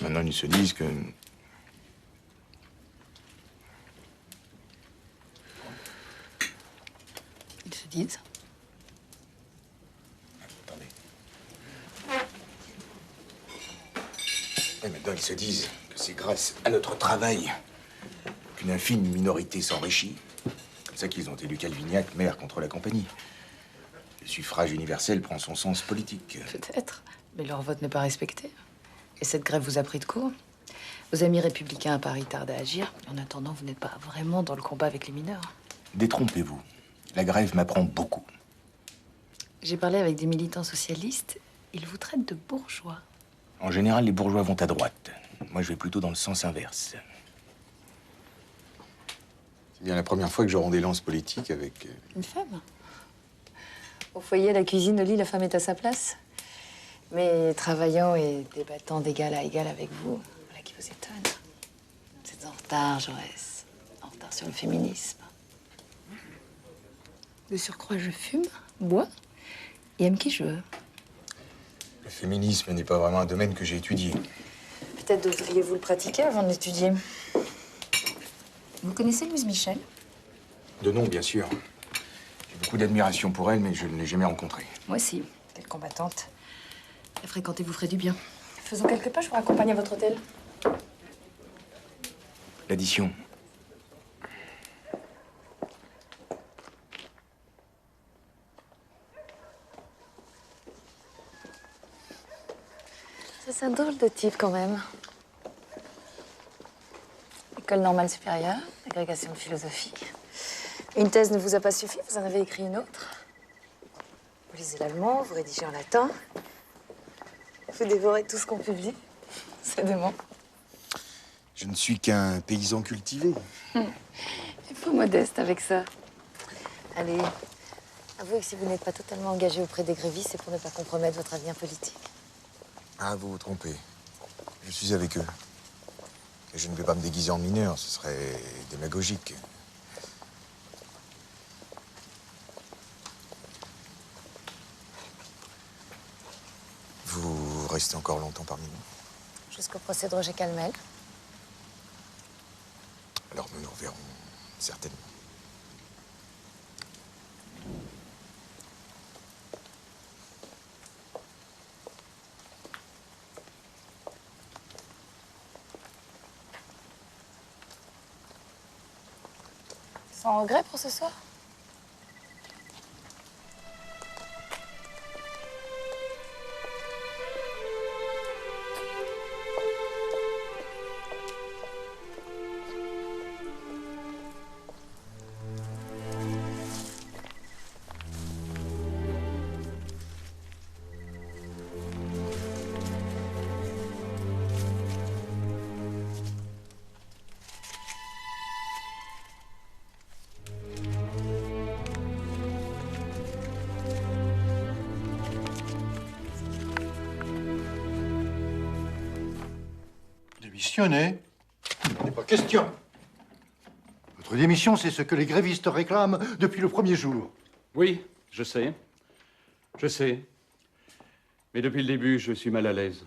Maintenant, ils se disent que... Ils se disent? Attendez. Et maintenant, ils se disent que c'est grâce à notre travail qu'une infime minorité s'enrichit. Comme ça qu'ils ont élu Calvignac maire contre la compagnie. Le suffrage universel prend son sens politique. Peut-être, mais leur vote n'est pas respecté. Et cette grève vous a pris de court? Vos amis républicains à Paris tardent à agir. En attendant, vous n'êtes pas vraiment dans le combat avec les mineurs. Détrompez-vous. La grève m'apprend beaucoup. J'ai parlé avec des militants socialistes. Ils vous traitent de bourgeois. En général, les bourgeois vont à droite. Moi, je vais plutôt dans le sens inverse. C'est bien la première fois que je rends des lances politiques avec... Une femme? Au foyer, à la cuisine, au lit, la femme est à sa place. Mais travaillant et débattant d'égal à égal avec vous, voilà qui vous étonne. Vous êtes en retard, Jaurès. En retard sur le féminisme. De surcroît, je fume, bois et aime qui je veux. Le féminisme n'est pas vraiment un domaine que j'ai étudié. Peut-être devriez-vous le pratiquer avant de l'étudier. Vous connaissez Louise Michel? De nom, bien sûr. J'ai beaucoup d'admiration pour elle, mais je ne l'ai jamais rencontrée. Moi aussi. Quelle combattante. La fréquenter vous ferait du bien. Faisons quelques pas, je vous raccompagne à votre hôtel. L'addition. Ça, c'est un drôle de type, quand même. École normale supérieure, agrégation de philosophie. Une thèse ne vous a pas suffi, vous en avez écrit une autre. Vous lisez l'allemand, vous rédigez en latin. Vous dévorez tout ce qu'on publie. C'est dément. Je ne suis qu'un paysan cultivé. Il faut modeste avec ça. Allez, avouez que si vous n'êtes pas totalement engagé auprès des grévistes, c'est pour ne pas compromettre votre avenir politique. Ah, vous vous trompez. Je suis avec eux. Et je ne vais pas me déguiser en mineur, ce serait démagogique. Vous restez encore longtemps parmi nous? Jusqu'au procès de Roger Calmel. Alors nous nous reverrons certainement. Sans regret pour ce soir? Démissionner? Il n'est pas question. Votre démission, c'est ce que les grévistes réclament depuis le premier jour. Oui, je sais. Je sais. Mais depuis le début, je suis mal à l'aise.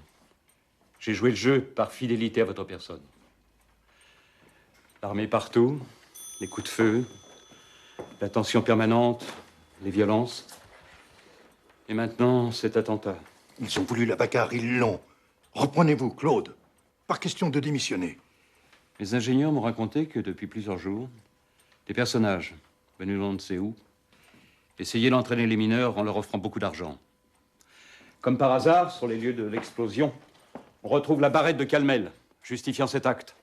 J'ai joué le jeu par fidélité à votre personne. L'armée partout, les coups de feu, la tension permanente, les violences. Et maintenant, cet attentat. Ils ont voulu la bagarre, ils l'ont. Reprenez-vous, Claude. Pas question de démissionner. Les ingénieurs m'ont raconté que depuis plusieurs jours, des personnages venus d'on ne sait où essayaient d'entraîner les mineurs en leur offrant beaucoup d'argent. Comme par hasard, sur les lieux de l'explosion, on retrouve la barrette de Calmel, justifiant cet acte.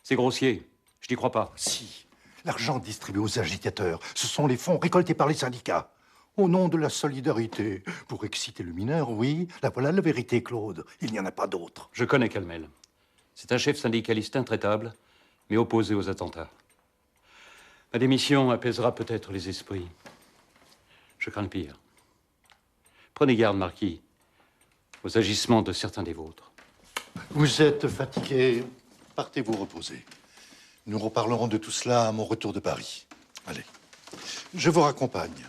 C'est grossier, je n'y crois pas. Si, l'argent distribué aux agitateurs, ce sont les fonds récoltés par les syndicats. Au nom de la solidarité. Pour exciter le mineur, oui, la voilà la vérité, Claude. Il n'y en a pas d'autre. Je connais Calmel. C'est un chef syndicaliste intraitable, mais opposé aux attentats. Ma démission apaisera peut-être les esprits. Je crains le pire. Prenez garde, Marquis, aux agissements de certains des vôtres. Vous êtes fatigué. Partez vous reposer. Nous reparlerons de tout cela à mon retour de Paris. Allez, je vous raccompagne.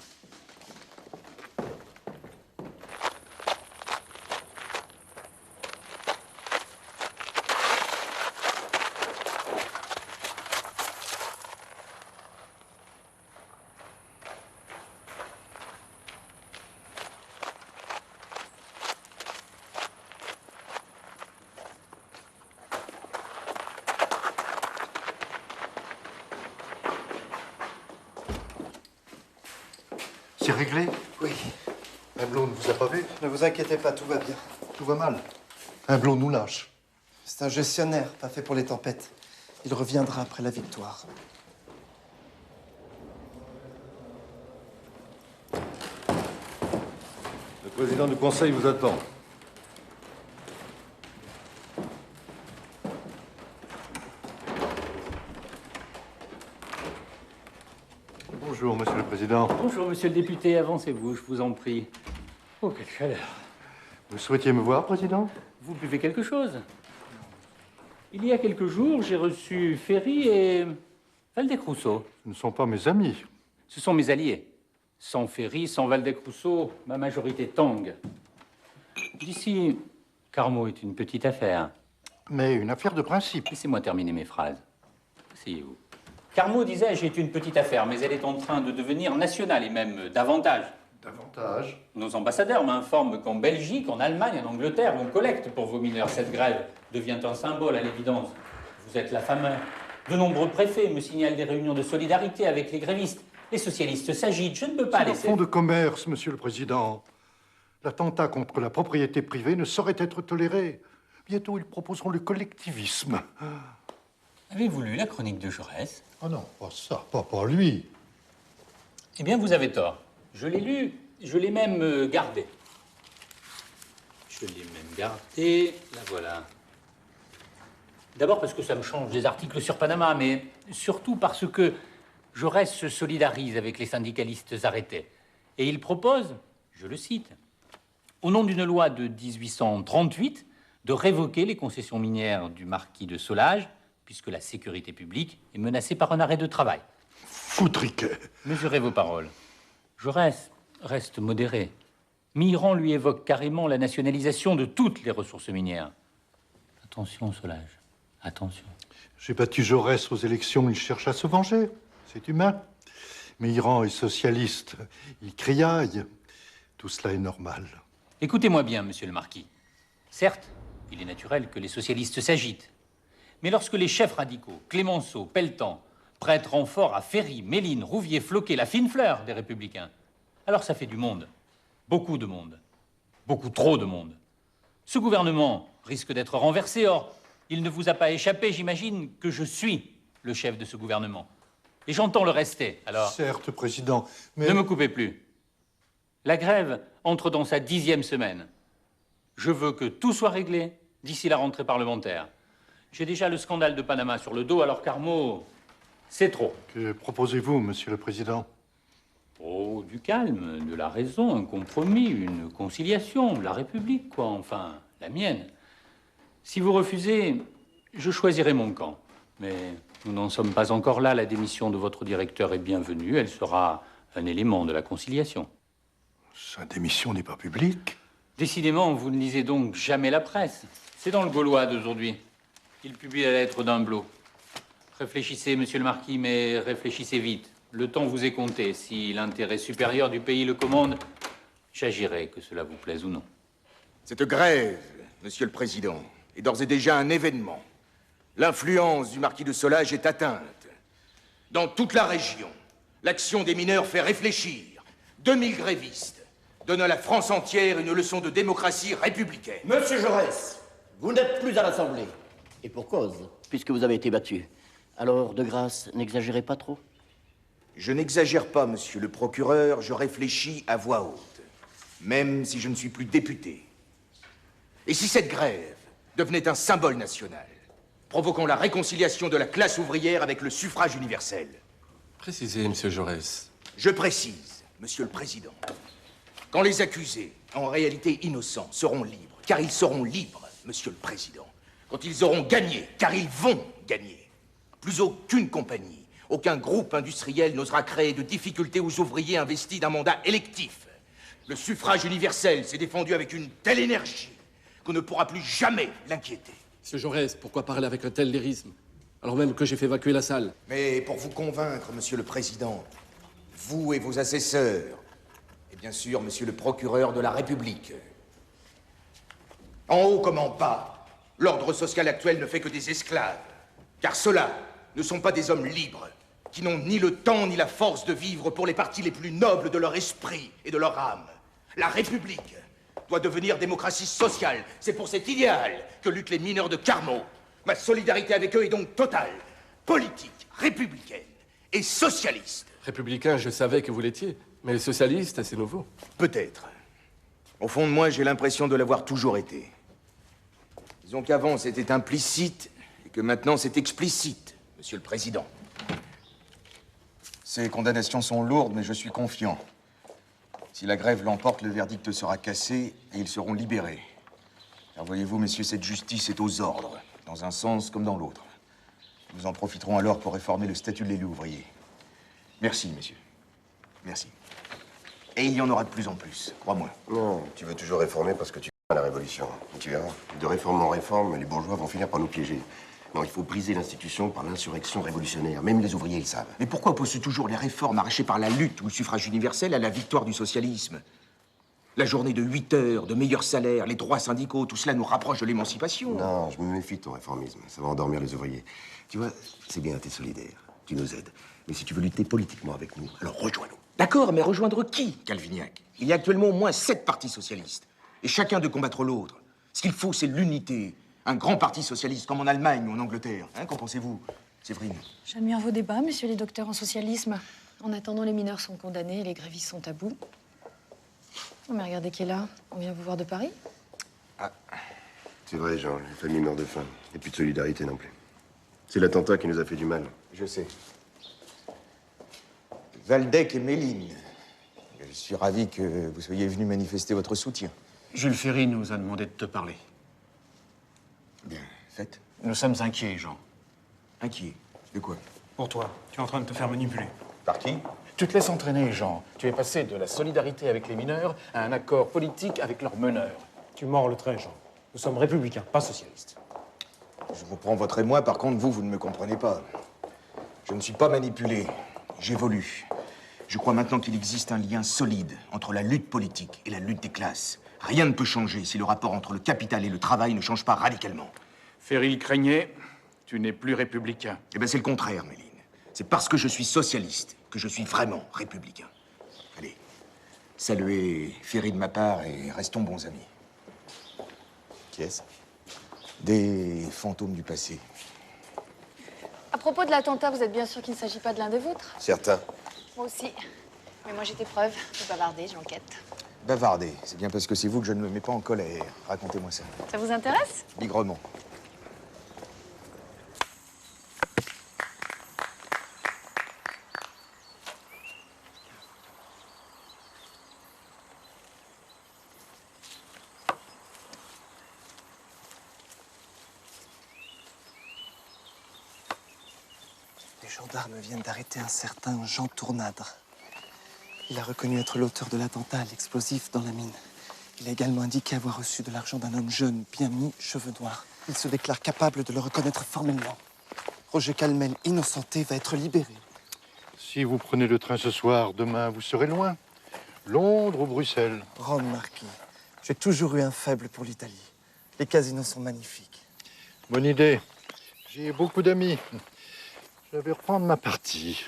C'est réglé? Oui. Un blond ne vous a pas vu? Ne vous inquiétez pas, tout va bien. Tout va mal. Un blond nous lâche. C'est un gestionnaire, pas fait pour les tempêtes. Il reviendra après la victoire. Le président du conseil vous attend. Bonjour, monsieur le président. Bonjour, monsieur le député. Avancez-vous, je vous en prie. Oh, quelle chaleur. Vous souhaitiez me voir, président? Vous buvez quelque chose? Il y a quelques jours, j'ai reçu Ferry et Valdec-Rousseau. Ce ne sont pas mes amis. Ce sont mes alliés. Sans Ferry, sans Valdec-Rousseau, ma majorité tangue. D'ici, Carmaux est une petite affaire. mais une affaire de principe. Laissez-moi terminer mes phrases. Asseyez-vous. Carmot, disais-je, est une petite affaire, mais elle est en train de devenir nationale, et même davantage. Davantage? Nos ambassadeurs m'informent qu'en Belgique, en Allemagne, en Angleterre, on collecte pour vos mineurs. Cette grève devient un symbole, à l'évidence. Vous êtes la fameux. De nombreux préfets me signalent des réunions de solidarité avec les grévistes. Les socialistes s'agitent, je ne peux pas C'est un laisser... fonds de commerce, Monsieur le Président. L'attentat contre la propriété privée ne saurait être toléré. Bientôt, ils proposeront le collectivisme. Avez-vous lu la chronique de Jaurès? Oh non, pas ça, pas lui. Eh bien, vous avez tort. Je l'ai lu, je l'ai même gardé. Je l'ai même gardé, la voilà. D'abord parce que ça me change des articles sur Panama, mais surtout parce que Jaurès se solidarise avec les syndicalistes arrêtés. Et il propose, je le cite, au nom d'une loi de 1838, de révoquer les concessions minières du marquis de Solages, puisque la sécurité publique est menacée par un arrêt de travail. Foutriquet. Mesurez vos paroles. Jaurès reste modéré. Mitterrand lui évoque carrément la nationalisation de toutes les ressources minières. Attention, Solages, attention. J'ai battu Jaurès aux élections, il cherche à se venger. C'est humain. Mitterrand est socialiste, il criaille. Tout cela est normal. Écoutez-moi bien, monsieur le marquis. Certes, il est naturel que les socialistes s'agitent. Mais lorsque les chefs radicaux, Clémenceau, Pelletan, prêtent renfort à Ferry, Méline, Rouvier, Floquet, la fine fleur des républicains, alors ça fait du monde. Beaucoup de monde. Beaucoup trop de monde. Ce gouvernement risque d'être renversé. Or, il ne vous a pas échappé, j'imagine, que je suis le chef de ce gouvernement. Et j'entends le rester, alors... Certes, Président, mais... Ne me coupez plus. La grève entre dans sa 10e semaine. Je veux que tout soit réglé d'ici la rentrée parlementaire. J'ai déjà le scandale de Panama sur le dos, alors Carmot, c'est trop. Que proposez-vous, Monsieur le Président? Oh, du calme, de la raison, un compromis, une conciliation, la République, quoi, enfin, la mienne. Si vous refusez, je choisirai mon camp. Mais nous n'en sommes pas encore là. La démission de votre directeur est bienvenue. Elle sera un élément de la conciliation. Sa démission n'est pas publique. Décidément, vous ne lisez donc jamais la presse. C'est dans le Gaulois d'aujourd'hui. Il publie la lettre d'Humblot. Réfléchissez, monsieur le marquis, mais réfléchissez vite. Le temps vous est compté. Si l'intérêt supérieur du pays le commande, j'agirai, que cela vous plaise ou non. Cette grève, monsieur le président, est d'ores et déjà un événement. L'influence du marquis de Solages est atteinte. Dans toute la région, l'action des mineurs fait réfléchir. 2000 grévistes donnent à la France entière une leçon de démocratie républicaine. Monsieur Jaurès, vous n'êtes plus à l'Assemblée. Et pour cause, puisque vous avez été battu. Alors, de grâce, n'exagérez pas trop. Je n'exagère pas, monsieur le procureur, je réfléchis à voix haute, même si je ne suis plus député. Et si cette grève devenait un symbole national, provoquant la réconciliation de la classe ouvrière avec le suffrage universel? Précisez, monsieur Jaurès. Je précise, monsieur le président, quand les accusés, en réalité innocents, seront libres, car ils seront libres, monsieur le président, quand ils auront gagné, car ils vont gagner, plus aucune compagnie, aucun groupe industriel n'osera créer de difficultés aux ouvriers investis d'un mandat électif. Le suffrage universel s'est défendu avec une telle énergie qu'on ne pourra plus jamais l'inquiéter. Monsieur Jaurès, pourquoi parler avec un tel lyrisme, alors même que j'ai fait évacuer la salle? Mais pour vous convaincre, monsieur le président, vous et vos assesseurs, et bien sûr, monsieur le procureur de la République, en haut comme en bas, l'ordre social actuel ne fait que des esclaves, car ceux-là ne sont pas des hommes libres, qui n'ont ni le temps ni la force de vivre pour les parties les plus nobles de leur esprit et de leur âme. La République doit devenir démocratie sociale. C'est pour cet idéal que luttent les mineurs de Carmot. Ma solidarité avec eux est donc totale, politique, républicaine et socialiste. Républicain, je savais que vous l'étiez, mais socialiste, c'est nouveau. Peut-être. Au fond de moi, j'ai l'impression de l'avoir toujours été. Disons qu'avant, c'était implicite et que maintenant, c'est explicite, monsieur le président. Ces condamnations sont lourdes, mais je suis confiant. Si la grève l'emporte, le verdict sera cassé et ils seront libérés. Car voyez-vous, messieurs, cette justice est aux ordres, dans un sens comme dans l'autre. Nous en profiterons alors pour réformer le statut de l'élu ouvrier. Merci, messieurs. Merci. Et il y en aura de plus en plus, crois-moi. Non, tu veux toujours réformer parce que tu crois à la révolution. Christian. Tu verras. De réforme en réforme, les bourgeois vont finir par nous piéger. Non, il faut briser l'institution par l'insurrection révolutionnaire. Même les ouvriers le savent. Mais pourquoi oppose toujours les réformes arrachées par la lutte ou le suffrage universel à la victoire du socialisme? La journée de 8 heures, de meilleurs salaires, les droits syndicaux, tout cela nous rapproche de l'émancipation. Non, je me méfie de ton réformisme. Ça va endormir les ouvriers. Tu vois, c'est bien, t'es solidaire. Tu nous aides. Mais si tu veux lutter politiquement avec nous, alors rejoins-nous. D'accord, mais rejoindre qui, Calvignac? Il y a actuellement au moins 7 partis socialistes. Et chacun de combattre l'autre. Ce qu'il faut, c'est l'unité. Un grand parti socialiste, comme en Allemagne ou en Angleterre. Hein, qu'en pensez-vous, Séverine? J'admire vos débats, messieurs les docteurs en socialisme. En attendant, les mineurs sont condamnés et les grévistes sont à bout. Non, mais regardez qui est là. On vient vous voir de Paris. C'est vrai, Jean, les familles meurent de faim. Et plus de solidarité non plus. C'est l'attentat qui nous a fait du mal. Je sais. Valdec et Méline, je suis ravi que vous soyez venus manifester votre soutien. Jules Ferry nous a demandé de te parler. Bien, faites. Nous sommes inquiets, Jean. Inquiets? De quoi? Pour toi. Tu es en train de te faire manipuler. Par qui? Tu te laisses entraîner, Jean. Tu es passé de la solidarité avec les mineurs à un accord politique avec leurs meneurs. Tu mords le trait, Jean. Nous sommes républicains, pas socialistes. Je comprends votre émoi, par contre, vous ne me comprenez pas. Je ne suis pas manipulé. J'évolue. Je crois maintenant qu'il existe un lien solide entre la lutte politique et la lutte des classes. Rien ne peut changer si le rapport entre le capital et le travail ne change pas radicalement. Ferry craignait, tu n'es plus républicain. Eh bien, c'est le contraire, Méline. C'est parce que je suis socialiste que je suis vraiment républicain. Allez, saluez Ferry de ma part et restons bons amis. Qui est-ce? Des fantômes du passé. À propos de l'attentat, vous êtes bien sûr qu'il ne s'agit pas de l'un des vôtres? Certains. Moi aussi. Mais moi, j'ai des preuves. Vous bavardez, j'enquête. Bavarder, c'est bien parce que c'est vous que je ne me mets pas en colère. Racontez-moi ça. Ça vous intéresse? Bigrement. Les gendarmes viennent d'arrêter un certain Jean Tournadre. Il a reconnu être l'auteur de l'attentat à l'explosif dans la mine. Il a également indiqué avoir reçu de l'argent d'un homme jeune, bien mis, cheveux noirs. Il se déclare capable de le reconnaître formellement. Roger Calmel, innocenté, va être libéré. Si vous prenez le train ce soir, demain, vous serez loin. Londres ou Bruxelles? Rome, Marquis. J'ai toujours eu un faible pour l'Italie. Les casinos sont magnifiques. Bonne idée. J'ai beaucoup d'amis. Je vais reprendre ma partie.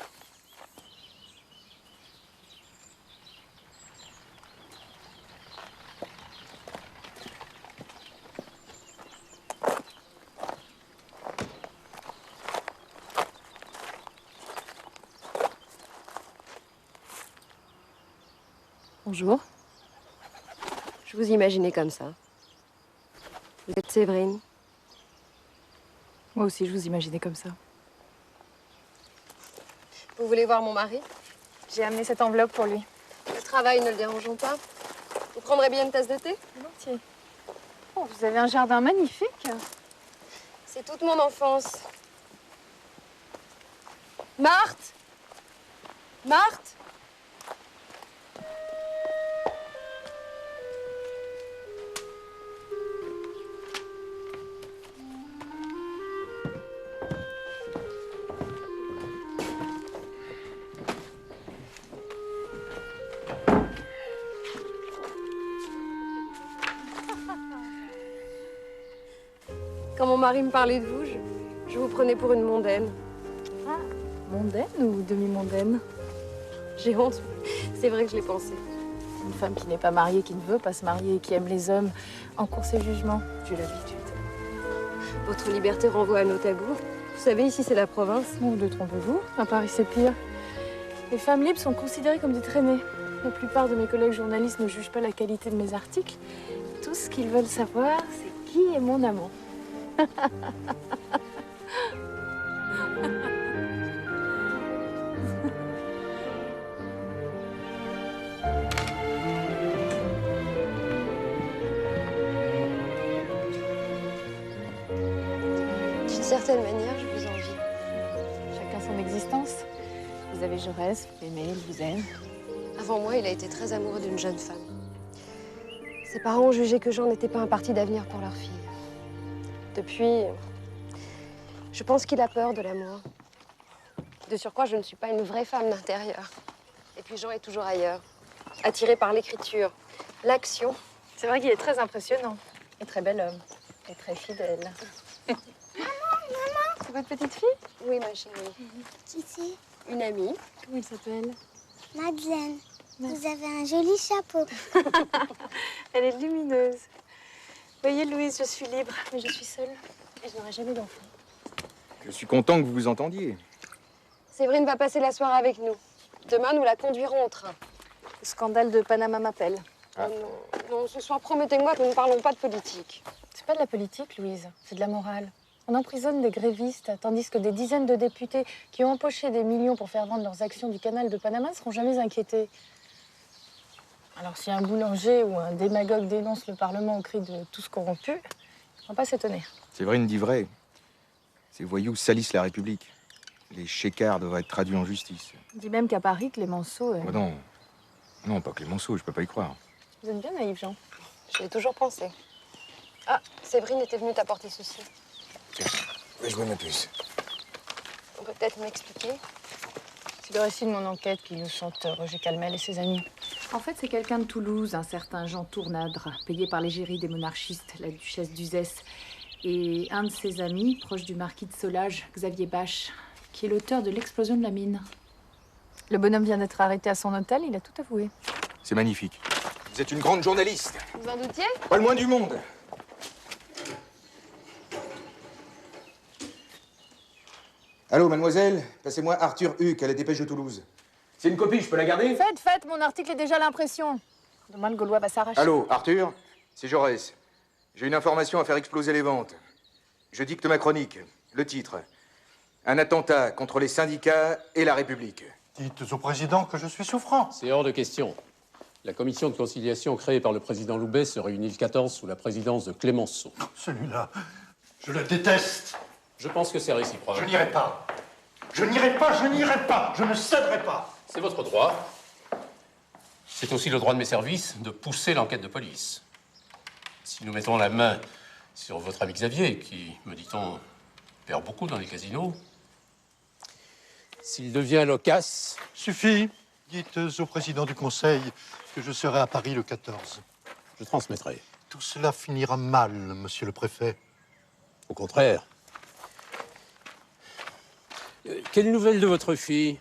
Bonjour. Je vous imaginais comme ça. Vous êtes Séverine? Moi aussi, je vous imaginais comme ça. Vous voulez voir mon mari? J'ai amené cette enveloppe pour lui. Le travail ne le dérangeons pas. Vous prendrez bien une tasse de thé? Volontiers. Oh, vous avez un jardin magnifique. C'est toute mon enfance. Marthe! Marthe! Quand mon mari me parlait de vous, je vous prenais pour une mondaine. Ah, mondaine ou demi-mondaine? J'ai honte, c'est vrai que je l'ai pensé. Une femme qui n'est pas mariée, qui ne veut pas se marier et qui aime les hommes en course et jugement. J'ai l'habitude. Votre liberté renvoie à nos tabous. Vous savez, ici, c'est la province. Ou détrompez-vous, à Paris, c'est pire. Les femmes libres sont considérées comme des traînées. La plupart de mes collègues journalistes ne jugent pas la qualité de mes articles. Tout ce qu'ils veulent savoir, c'est qui est mon amant. D'une certaine manière, je vous envie. Chacun son existence. Vous avez Jaurès, vous aimez, il vous aime. Avant moi, il a été très amoureux d'une jeune femme. Ses parents ont jugé que Jean n'était pas un parti d'avenir pour leur fille. Depuis, je pense qu'il a peur de l'amour. De surcroît, je ne suis pas une vraie femme d'intérieur. Et puis Jean est toujours ailleurs, attiré par l'écriture, l'action. C'est vrai qu'il est très impressionnant. Et très bel homme. Et très fidèle. Maman, C'est votre petite fille? Oui, ma chérie. qui c'est? Une amie. Comment elle s'appelle? Madeleine. Vous avez un joli chapeau. Elle est lumineuse. Voyez, Louise, je suis libre, mais je suis seule. Et je n'aurai jamais d'enfant. Je suis content que vous vous entendiez. Séverine va passer la soirée avec nous. Demain, nous la conduirons au train. Le scandale de Panama m'appelle. Ah. Non, non, ce soir, promettez-moi que nous ne parlons pas de politique. C'est pas de la politique, Louise. C'est de la morale. On emprisonne des grévistes, tandis que des dizaines de députés qui ont empoché des millions pour faire vendre leurs actions du canal de Panama ne seront jamais inquiétés. Alors, si un boulanger ou un démagogue dénonce le Parlement au cri de tous corrompus, on ne va pas s'étonner. Séverine dit vrai. Ces voyous salissent la République. Les chécards devraient être traduits en justice. On dit même qu'à Paris, Clémenceau... Oh non. Non, pas Clémenceau, je peux pas y croire. Vous êtes bien naïf, Jean. J'y ai toujours pensé. Ah, Séverine était venue t'apporter ceci. Tiens, vais jouer ma puce. On peut peut-être m'expliquer? C'est le récit de mon enquête qui nous chante Roger Calmel et ses amis. En fait, c'est quelqu'un de Toulouse, un certain Jean Tournadre, payé par l'égérie des monarchistes, la duchesse d'Uzès, et un de ses amis, proche du marquis de Solage, Xavier Bache, qui est l'auteur de l'explosion de la mine. Le bonhomme vient d'être arrêté à son hôtel, il a tout avoué. C'est magnifique. Vous êtes une grande journaliste. Vous en doutiez? Pas le moins du monde. Allô, mademoiselle, passez-moi Arthur Huck à la Dépêche de Toulouse. C'est une copie, je peux la garder? Faites, mon article est déjà à l'impression. Demain, le Gaulois va s'arracher. Allô, Arthur, c'est Jaurès. J'ai une information à faire exploser les ventes. Je dicte ma chronique. Le titre. Un attentat contre les syndicats et la République. Dites au président que je suis souffrant. C'est hors de question. La commission de conciliation créée par le président Loubet se réunit le 14 sous la présidence de Clémenceau. Celui-là, je le déteste. Je pense que c'est réciproque. Je n'irai pas. Je n'irai pas, je n'irai pas. Je ne céderai pas. C'est votre droit. C'est aussi le droit de mes services de pousser l'enquête de police. Si nous mettons la main sur votre ami Xavier, qui, me dit-on, perd beaucoup dans les casinos, s'il devient loquace... Suffit. Dites au président du Conseil que je serai à Paris le 14. Je transmettrai. Tout cela finira mal, monsieur le préfet. Au contraire. Quelle nouvelle de votre fille?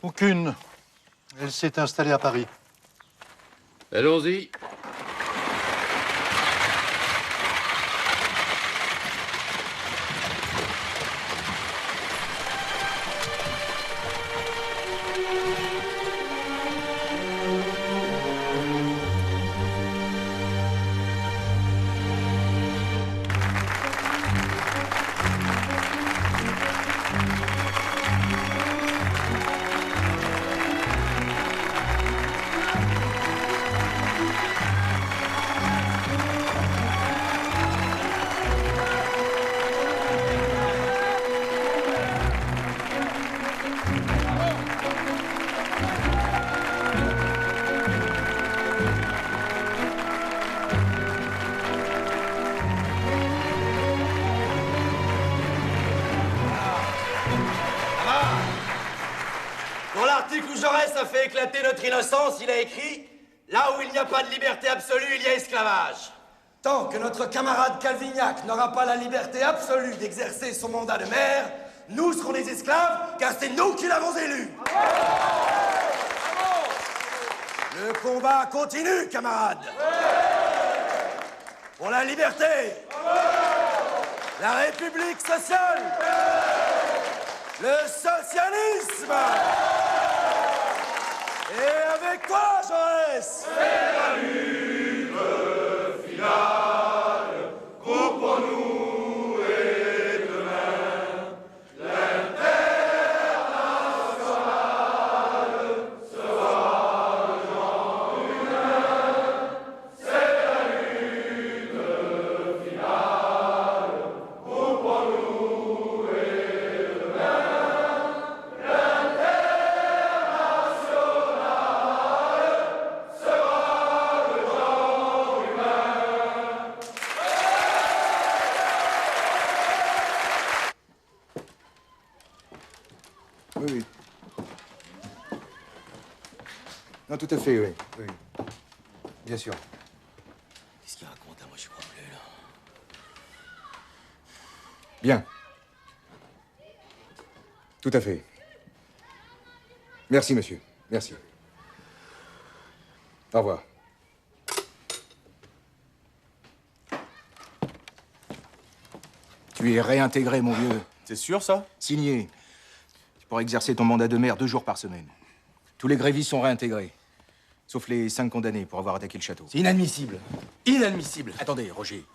Aucune. Elle s'est installée à Paris. Allons-y. Dans l'article où Jaurès a fait éclater notre innocence, il a écrit « Là où il n'y a pas de liberté absolue, il y a esclavage ». Tant que notre camarade Calvignac n'aura pas la liberté absolue d'exercer son mandat de maire, nous serons des esclaves, car c'est nous qui l'avons élu. Le combat continue, camarades. Pour la liberté. La République sociale. Le socialisme. Et avec toi, Jaurès. C'est la lutte finale. Groupons-nous et demain, l'international sera le genre humain. C'est la lutte finale. Groupons-nous et demain, l'international sera le genre Oui, oui. Non, tout à fait, oui. Oui. Bien sûr. Qu'est-ce qu'il raconte, hein? Moi, je crois plus, là. Bien. Tout à fait. Merci, monsieur. Merci. Au revoir. Tu es réintégré, mon vieux. C'est sûr, ça? Signé. Tu pourras exercer ton mandat de maire 2 jours par semaine. Tous les grévistes sont réintégrés. Sauf les 5 condamnés pour avoir attaqué le château. C'est inadmissible. Inadmissible. Attendez, Roger.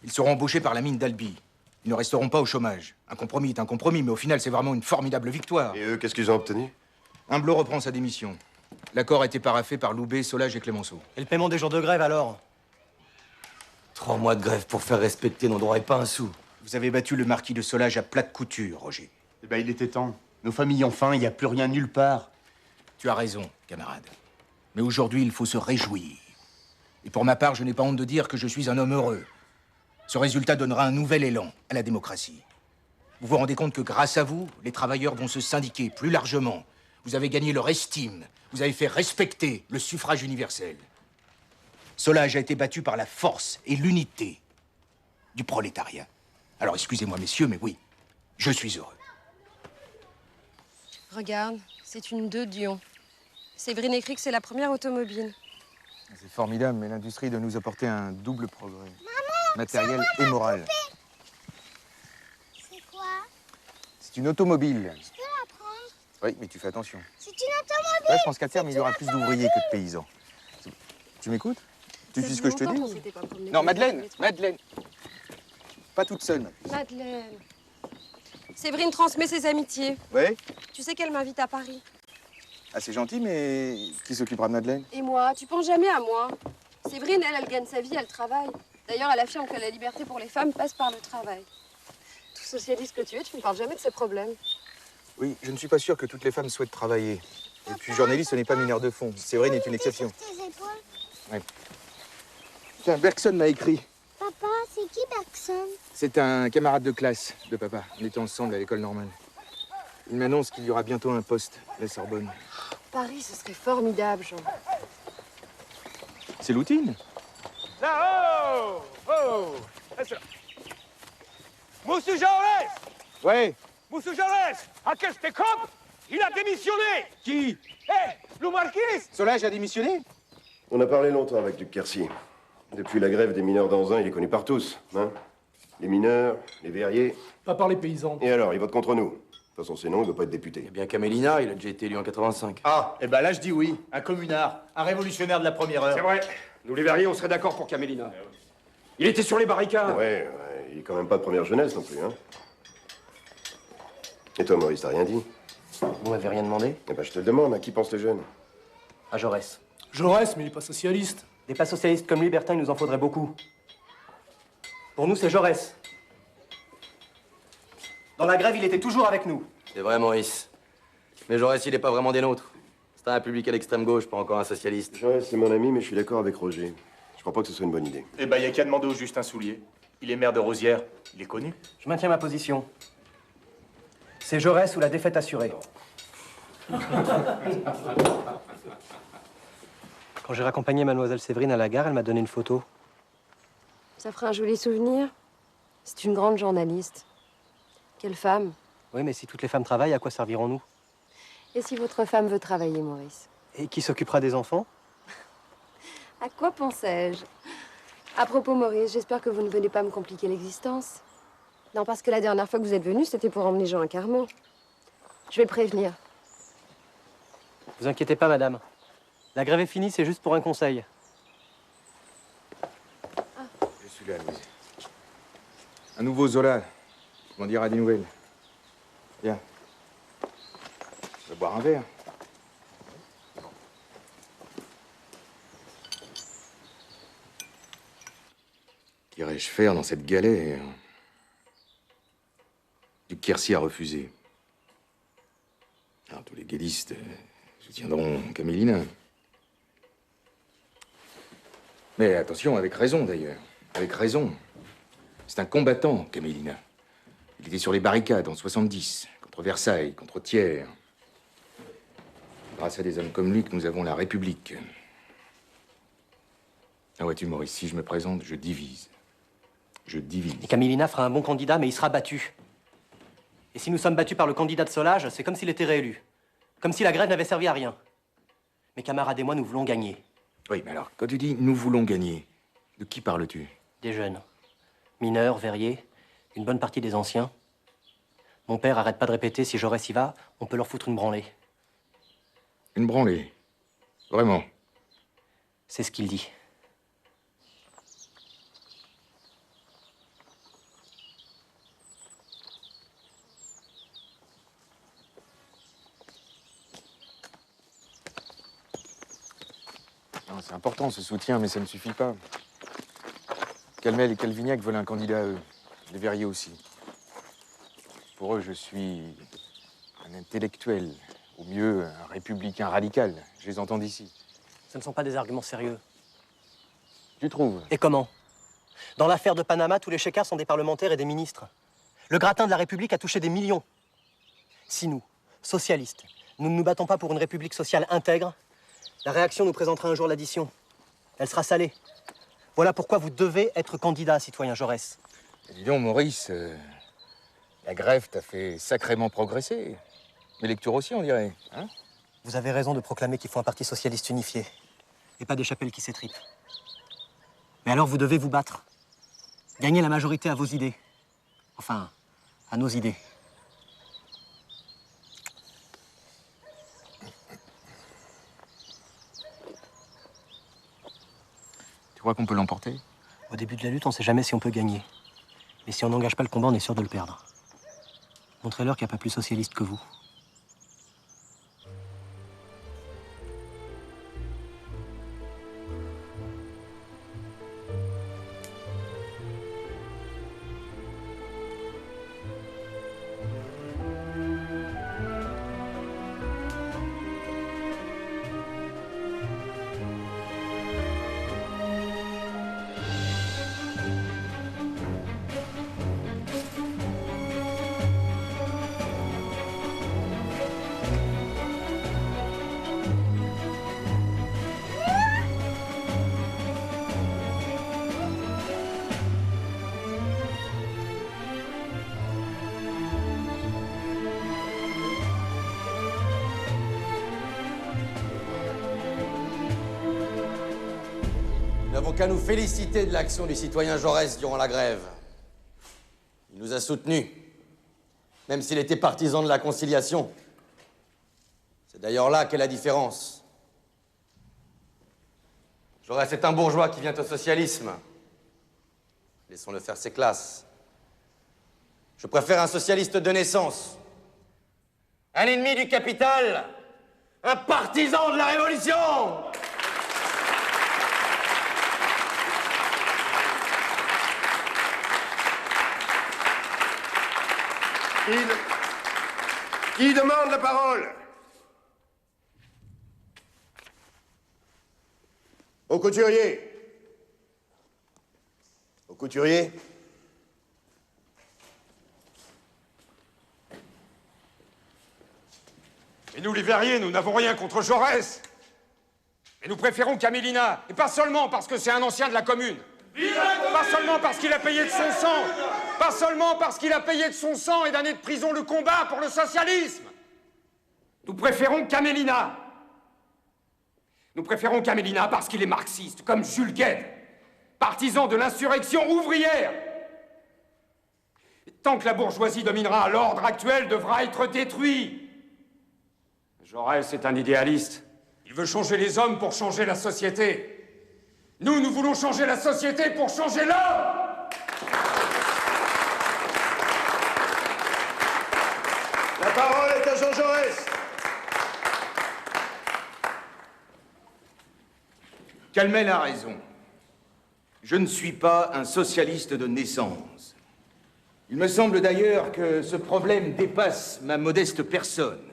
Ils seront embauchés par la mine d'Albi. Ils ne resteront pas au chômage. Un compromis est un compromis, mais au final, c'est vraiment une formidable victoire. Et eux, qu'est-ce qu'ils ont obtenu? Humblot reprend sa démission. L'accord a été paraphé par Loubet, Solage et Clémenceau. Et le paiement des jours de grève, alors? 3 mois de grève pour faire respecter nos droits et pas un sou. Vous avez battu le marquis de Solage à plate couture, Roger. Eh ben, il était temps. Nos familles ont faim, il n'y a plus rien nulle part. Tu as raison, camarade. Mais aujourd'hui, il faut se réjouir. Et pour ma part, je n'ai pas honte de dire que je suis un homme heureux. Ce résultat donnera un nouvel élan à la démocratie. Vous vous rendez compte que grâce à vous, les travailleurs vont se syndiquer plus largement. Vous avez gagné leur estime. Vous avez fait respecter le suffrage universel. Solage a été battu par la force et l'unité du prolétariat. Alors excusez-moi, messieurs, mais oui, je suis heureux. Regarde, c'est une 2 Dion. Séverine écrit que c'est la première automobile. C'est formidable, mais l'industrie doit nous apporter un double progrès. Matériel et moral. C'est quoi? C'est une automobile. Je peux la prendre? Oui, mais tu fais attention. C'est une automobile! Là, je pense qu'à terme, il y aura plus d'ouvriers que de paysans. Tu m'écoutes? Tu dis ce que je te dis? Non, Madeleine! Madeleine! Pas toute seule. Madeleine. Séverine transmet ses amitiés. Oui? Tu sais qu'elle m'invite à Paris. Ah, c'est gentil, mais qui s'occupera de Madeleine? Et moi, tu penses jamais à moi. Séverine, elle gagne sa vie, elle travaille. D'ailleurs, elle affirme que la liberté pour les femmes passe par le travail. Tout socialiste que tu es, tu ne parles jamais de ces problèmes. Oui, je ne suis pas sûr que toutes les femmes souhaitent travailler. Et puis, journaliste, ce n'est pas mineur de fond. Séverine est une exception. Ouais. Tiens, Bergson m'a écrit. Papa, c'est qui Bergson? C'est un camarade de classe de papa. On était ensemble à l'école normale. Il m'annonce qu'il y aura bientôt un poste à la Sorbonne. Paris, ce serait formidable, Jean. C'est Loutine? Là, oh! Reste là. Monsieur Jaurès! Ouais. Monsieur Jaurès! À quel cop? Il a démissionné! Qui? Le marquis! Solage a démissionné? On a parlé longtemps avec Duc Quercy. Depuis la grève des mineurs d'Anzin, il est connu par tous, hein? Les mineurs, les verriers. Pas par les paysans. Et alors, il vote contre nous. De toute façon, c'est non, il ne veut pas être député. Eh bien, Camélina, il a déjà été élu en 85. Ah, eh ben là, je dis oui. Un communard, un révolutionnaire de la première heure. C'est vrai. Nous, les verriers, on serait d'accord pour Camélina. Il était sur les barricades. Ouais, il est quand même pas de première jeunesse non plus, hein. Et toi, Maurice, t'as rien dit? Vous m'avez rien demandé? Eh ben, je te le demande, à qui pensent les jeunes? À Jaurès. Jaurès, mais il est pas socialiste. Des pas socialistes comme lui, Bertin, il nous en faudrait beaucoup. Pour nous, c'est Jaurès. Dans la grève, il était toujours avec nous. C'est vrai, Maurice. Mais Jaurès, il n'est pas vraiment des nôtres. C'est un républicain d'extrême gauche, pas encore un socialiste. Jaurès, c'est mon ami, mais je suis d'accord avec Roger. Je crois pas que ce soit une bonne idée. Eh ben, il y a qu'à demander au Justin Soulier. Il est maire de Rosières. Il est connu. Je maintiens ma position. C'est Jaurès ou la défaite assurée. Quand j'ai raccompagné mademoiselle Séverine à la gare, elle m'a donné une photo. Ça fera un joli souvenir. C'est une grande journaliste. Quelle femme. Oui, mais si toutes les femmes travaillent, à quoi servirons-nous? Et si votre femme veut travailler, Maurice? Et qui s'occupera des enfants? À quoi pensais-je? À propos, Maurice, j'espère que vous ne venez pas me compliquer l'existence. Non, parce que la dernière fois que vous êtes venu, c'était pour emmener Jean à Carmont. Je vais le prévenir. Vous inquiétez pas, madame. La grève est finie, c'est juste pour un conseil. Je suis là, Louise. Un nouveau Zola. Tu m'en diras des nouvelles. Viens. On va boire un verre. Qu'irais-je faire dans cette galère? Duc Quercy a refusé. Alors, tous les gaullistes soutiendront Camélina. Mais attention, avec raison d'ailleurs. Avec raison. C'est un combattant, Camélina. Il était sur les barricades en 70, contre Versailles, contre Thiers. Grâce à des hommes comme lui que nous avons la République. Ah vois-tu, Maurice, si je me présente, je divise. Je divise. Et Camillina fera un bon candidat, mais il sera battu. Et si nous sommes battus par le candidat de Solage, c'est comme s'il était réélu. Comme si la grève n'avait servi à rien. Mes camarades et moi, nous voulons gagner. Oui, mais alors, quand tu dis « nous voulons gagner », de qui parles-tu? Des jeunes. Mineurs, verriers, une bonne partie des anciens. Mon père arrête pas de répéter, si Jaurès y va, on peut leur foutre une branlée. Une branlée? Vraiment? C'est ce qu'il dit. C'est important ce soutien, mais ça ne suffit pas. Calmel et Calvignac veulent un candidat à eux. Les Verriers aussi. Pour eux, je suis un intellectuel, au mieux un républicain radical. Je les entends d'ici. Ce ne sont pas des arguments sérieux. Tu trouves? Et comment? Dans l'affaire de Panama, tous les chécards sont des parlementaires et des ministres. Le gratin de la République a touché des millions. Si nous, socialistes, nous ne nous battons pas pour une République sociale intègre, la réaction nous présentera un jour l'addition. Elle sera salée. Voilà pourquoi vous devez être candidat, citoyen Jaurès. Et dis donc, Maurice, la grève t'a fait sacrément progresser. Mes lectures aussi, on dirait. Hein? Vous avez raison de proclamer qu'il faut un parti socialiste unifié, et pas des chapelles qui s'étripent. Mais alors vous devez vous battre. Gagner la majorité à vos idées. Enfin, à nos idées. Tu crois qu'on peut l'emporter? Au début de la lutte, on ne sait jamais si on peut gagner. Mais si on n'engage pas le combat, on est sûr de le perdre. Montrez-leur qu'il n'y a pas plus socialiste que vous. Nous n'avons qu'à nous féliciter de l'action du citoyen Jaurès durant la grève. Il nous a soutenus, même s'il était partisan de la conciliation. C'est d'ailleurs là qu'est la différence. Jaurès est un bourgeois qui vient au socialisme. Laissons-le faire ses classes. Je préfère un socialiste de naissance. Un ennemi du capital. Un partisan de la révolution. Qui demande la parole? Au couturier. Au couturier. Et nous, les Verriers, nous n'avons rien contre Jaurès. Et nous préférons Camillina. Et pas seulement parce que c'est un ancien de la commune. Pas seulement parce qu'il a payé de son sang. Pas seulement parce qu'il a payé de son sang et d'années de prison le combat pour le socialisme. Nous préférons Camillina. Nous préférons Camillina parce qu'il est marxiste, comme Jules Guesde, partisan de l'insurrection ouvrière. Tant que la bourgeoisie dominera, l'ordre actuel devra être détruit. Jaurès est un idéaliste. Il veut changer les hommes pour changer la société. Nous, nous voulons changer la société pour changer l'homme. La parole est à Jean Jaurès. Calmel a raison. Je ne suis pas un socialiste de naissance. Il me semble d'ailleurs que ce problème dépasse ma modeste personne.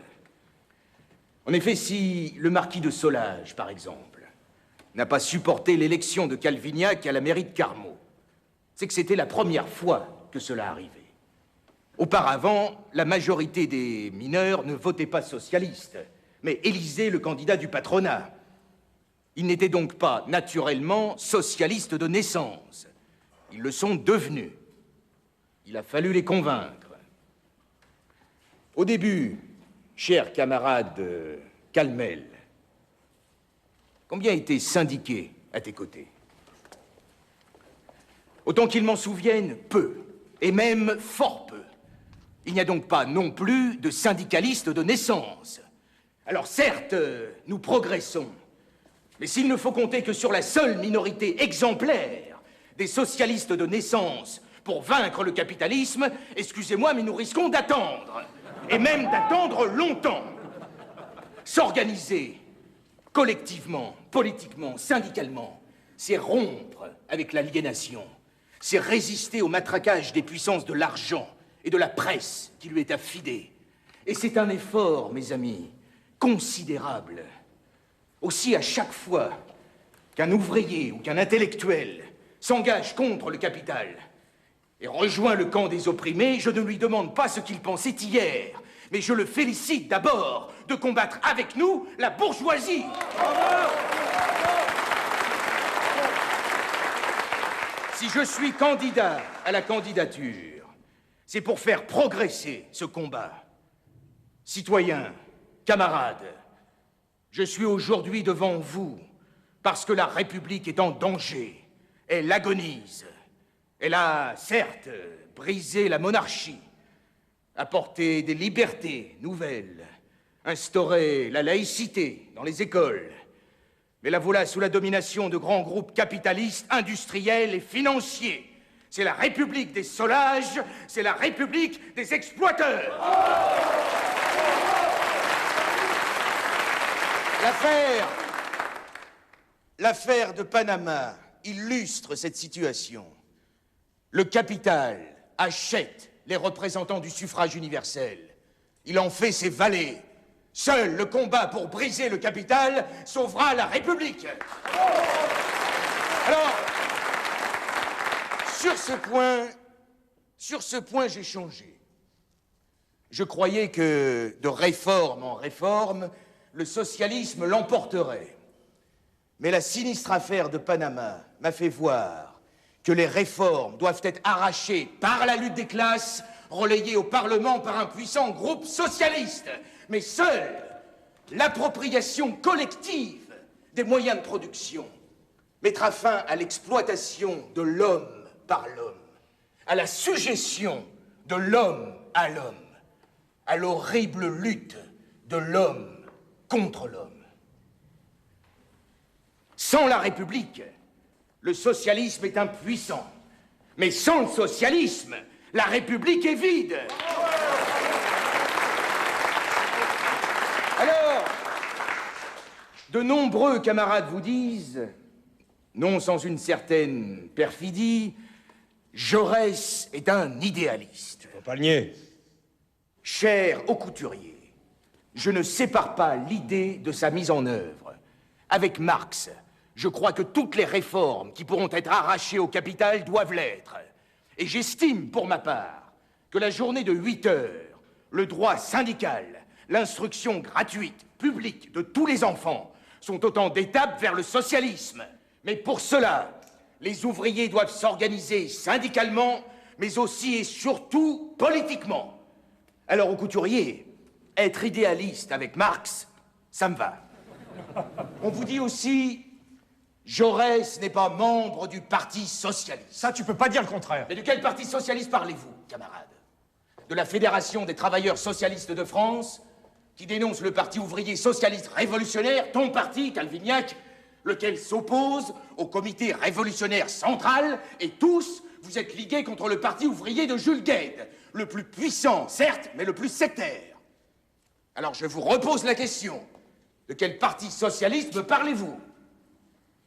En effet, si le marquis de Solage, par exemple, n'a pas supporté l'élection de Calvignac à la mairie de Carmaux, c'est que c'était la première fois que cela arrivait. Auparavant, la majorité des mineurs ne votait pas socialiste. mais élisez le candidat du patronat. Ils n'étaient donc pas naturellement socialistes de naissance. Ils le sont devenus. Il a fallu les convaincre. Au début, cher camarade Calmel, combien étaient syndiqués à tes côtés? Autant qu'ils m'en souviennent, peu, et même fort peu. Il n'y a donc pas non plus de syndicalistes de naissance. Alors certes, nous progressons, mais s'il ne faut compter que sur la seule minorité exemplaire des socialistes de naissance pour vaincre le capitalisme, excusez-moi, mais nous risquons d'attendre, et même d'attendre longtemps. S'organiser collectivement, politiquement, syndicalement, c'est rompre avec l'aliénation, c'est résister au matraquage des puissances de l'argent et de la presse qui lui est affidée. Et c'est un effort, mes amis, considérable. Aussi, à chaque fois qu'un ouvrier ou qu'un intellectuel s'engage contre le capital et rejoint le camp des opprimés, je ne lui demande pas ce qu'il pensait hier, mais je le félicite d'abord de combattre avec nous la bourgeoisie. Si je suis candidat à la candidature, c'est pour faire progresser ce combat. Citoyens, camarades, je suis aujourd'hui devant vous parce que la République est en danger. Elle agonise. Elle a, certes, brisé la monarchie, apporté des libertés nouvelles, instauré la laïcité dans les écoles. Mais la voilà sous la domination de grands groupes capitalistes, industriels et financiers. C'est la République des Solages, c'est la République des exploiteurs. L'affaire de Panama illustre cette situation. Le capital achète les représentants du suffrage universel. Il en fait ses valets. Seul le combat pour briser le capital sauvera la République. Alors, sur ce point, j'ai changé. Je croyais que, de réforme en réforme, le socialisme l'emporterait. Mais la sinistre affaire de Panama m'a fait voir que les réformes doivent être arrachées par la lutte des classes, relayées au Parlement par un puissant groupe socialiste. Mais seule l'appropriation collective des moyens de production mettra fin à l'exploitation de l'homme par l'homme, à la sujétion de l'homme, à l'horrible lutte de l'homme contre l'homme. Sans la République, le socialisme est impuissant. Mais sans le socialisme, la République est vide. Alors, de nombreux camarades vous disent, non sans une certaine perfidie, Jaurès est un idéaliste. Faut pas le nier. Cher au couturier, je ne sépare pas l'idée de sa mise en œuvre. Avec Marx, je crois que toutes les réformes qui pourront être arrachées au capital doivent l'être. Et j'estime, pour ma part, que la journée de 8 heures, le droit syndical, l'instruction gratuite, publique de tous les enfants sont autant d'étapes vers le socialisme. Mais pour cela, les ouvriers doivent s'organiser syndicalement, mais aussi et surtout politiquement. Alors, au couturier, être idéaliste avec Marx, ça me va. On vous dit aussi, Jaurès n'est pas membre du Parti socialiste. Ça, tu peux pas dire le contraire. Mais de quel Parti socialiste parlez-vous, camarade? De la Fédération des travailleurs socialistes de France, qui dénonce le Parti ouvrier socialiste révolutionnaire, ton parti, Calvignac, lequel s'oppose au comité révolutionnaire central, et tous, vous êtes ligués contre le Parti ouvrier de Jules Guesde, le plus puissant, certes, mais le plus sectaire. Alors je vous repose la question. De quel parti socialiste me parlez-vous?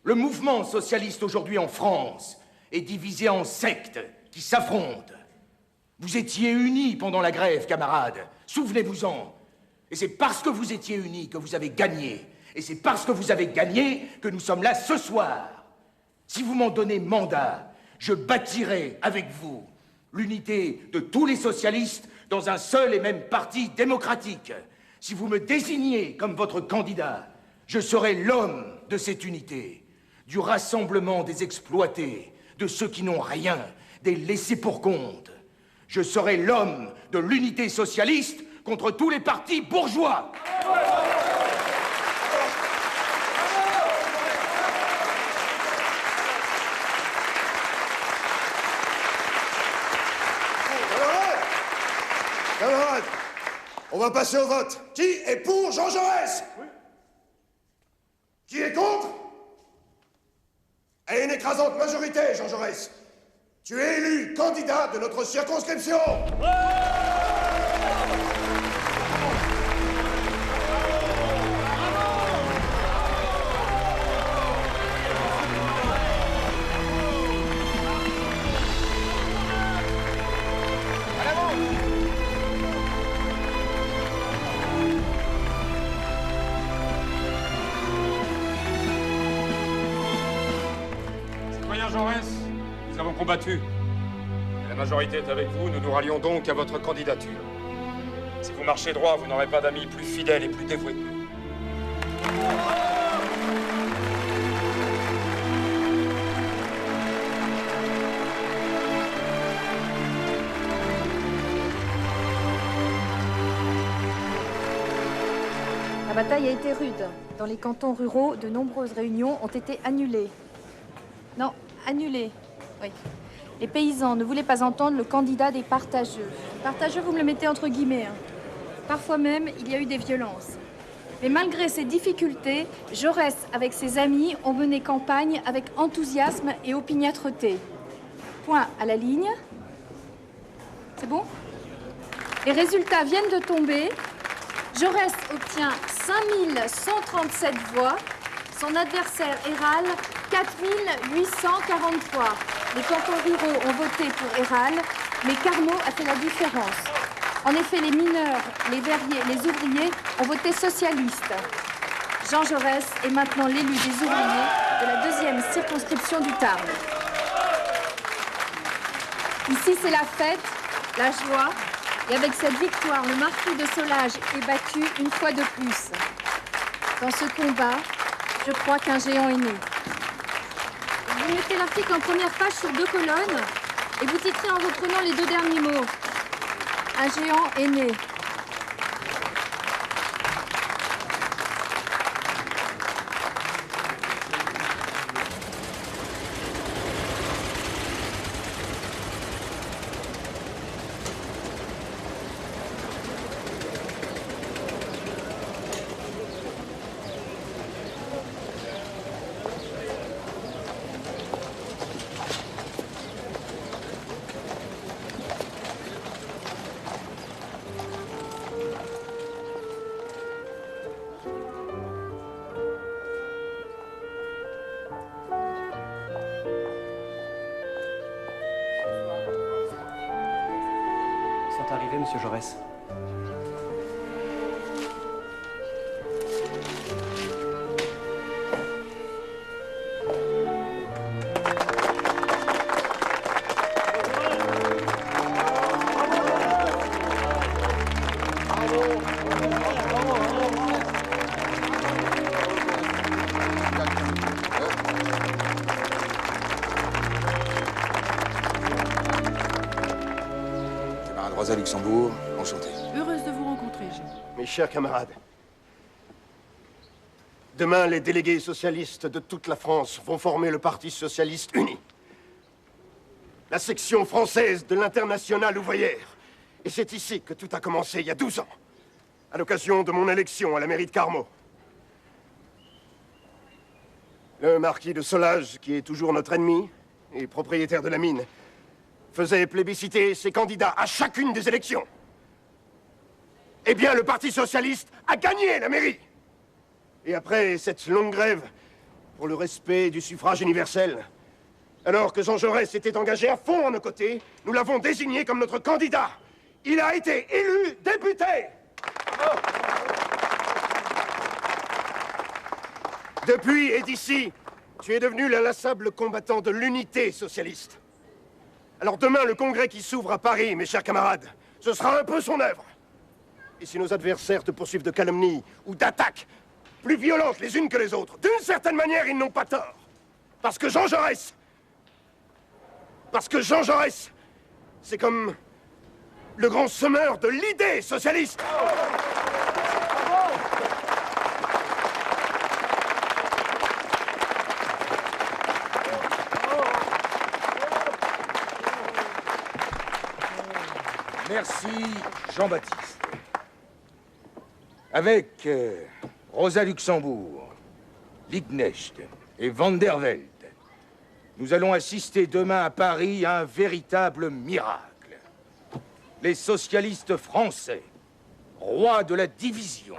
Le mouvement socialiste aujourd'hui en France est divisé en sectes qui s'affrontent. Vous étiez unis pendant la grève, camarades. Souvenez-vous-en. Et c'est parce que vous étiez unis que vous avez gagné. Et c'est parce que vous avez gagné que nous sommes là ce soir. Si vous m'en donnez mandat, je bâtirai avec vous l'unité de tous les socialistes dans un seul et même parti démocratique. si vous me désignez comme votre candidat, je serai l'homme de cette unité, du rassemblement des exploités, de ceux qui n'ont rien, des laissés pour compte. Je serai l'homme de l'unité socialiste contre tous les partis bourgeois. Camarades, on va passer au vote. Qui est pour Jean Jaurès? Oui. Qui est contre? À une écrasante majorité, Jean Jaurès. Tu es élu candidat de notre circonscription. Citoyen Jaurès, nous avons combattu. La majorité est avec vous, nous nous rallions donc à votre candidature. Si vous marchez droit, vous n'aurez pas d'amis plus fidèles et plus dévoués que nous. La bataille a été rude. Dans les cantons ruraux, de nombreuses réunions ont été annulées. Non, annulées, oui. Les paysans ne voulaient pas entendre le candidat des partageux. Partageux, vous me le mettez entre guillemets. Hein. Parfois même, il y a eu des violences. Mais malgré ces difficultés, Jaurès, avec ses amis, ont mené campagne avec enthousiasme et opiniâtreté. Point à la ligne. C'est bon? Les résultats viennent de tomber. Jaurès obtient 5137 voix. Son adversaire Héral, 4843. Les cantons ruraux ont voté pour Héral, mais Carmot a fait la différence. En effet, les mineurs, les verriers, les ouvriers ont voté socialiste. Jean Jaurès est maintenant l'élu des ouvriers de la 2e circonscription du Tarn. Ici, c'est la fête, la joie, et avec cette victoire, le marquis de Solages est battu une fois de plus. Dans ce combat, je crois qu'un géant est né. Vous mettez l'article en première page sur 2 colonnes et vous titrez en reprenant les 2 derniers mots. Un géant est né. Sont arrivés, monsieur Jaurès. Rosa Luxembourg, enchanté. Heureuse de vous rencontrer, Jean. Mes chers camarades, demain, les délégués socialistes de toute la France vont former le Parti socialiste uni. La section française de l'Internationale ouvrière. Et c'est ici que tout a commencé, il y a 12 ans, à l'occasion de mon élection à la mairie de Carmot. Le marquis de Solages, qui est toujours notre ennemi et propriétaire de la mine, faisait plébisciter ses candidats à chacune des élections. Eh bien, le Parti socialiste a gagné la mairie. Et après cette longue grève pour le respect du suffrage universel, alors que Jean Jaurès était engagé à fond à nos côtés, nous l'avons désigné comme notre candidat. Il a été élu député. Depuis et d'ici, tu es devenu l'inlassable combattant de l'unité socialiste. Alors demain, le congrès qui s'ouvre à Paris, mes chers camarades, ce sera un peu son œuvre. Et si nos adversaires te poursuivent de calomnies ou d'attaques plus violentes les unes que les autres, d'une certaine manière, ils n'ont pas tort. Parce que Jean Jaurès, c'est comme le grand semeur de l'idée socialiste. Merci, Jean-Baptiste. Avec Rosa Luxembourg, Liebknecht et Van der Velde, nous allons assister demain à Paris à un véritable miracle. Les socialistes français, rois de la division,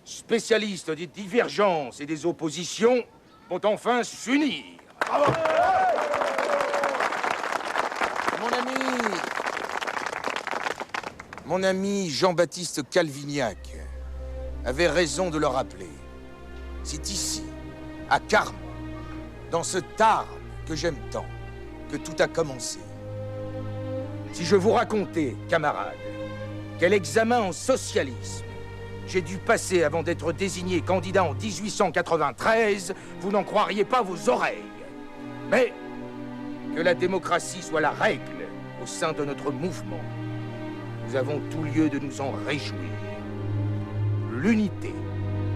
spécialistes des divergences et des oppositions, vont enfin s'unir. Bravo! Mon ami Jean-Baptiste Calvignac avait raison de le rappeler. C'est ici, à Carmont, dans ce Tarn que j'aime tant, que tout a commencé. Si je vous racontais, camarades, quel examen en socialisme j'ai dû passer avant d'être désigné candidat en 1893, vous n'en croiriez pas vos oreilles. Mais que la démocratie soit la règle au sein de notre mouvement, nous avons tout lieu de nous en réjouir. L'unité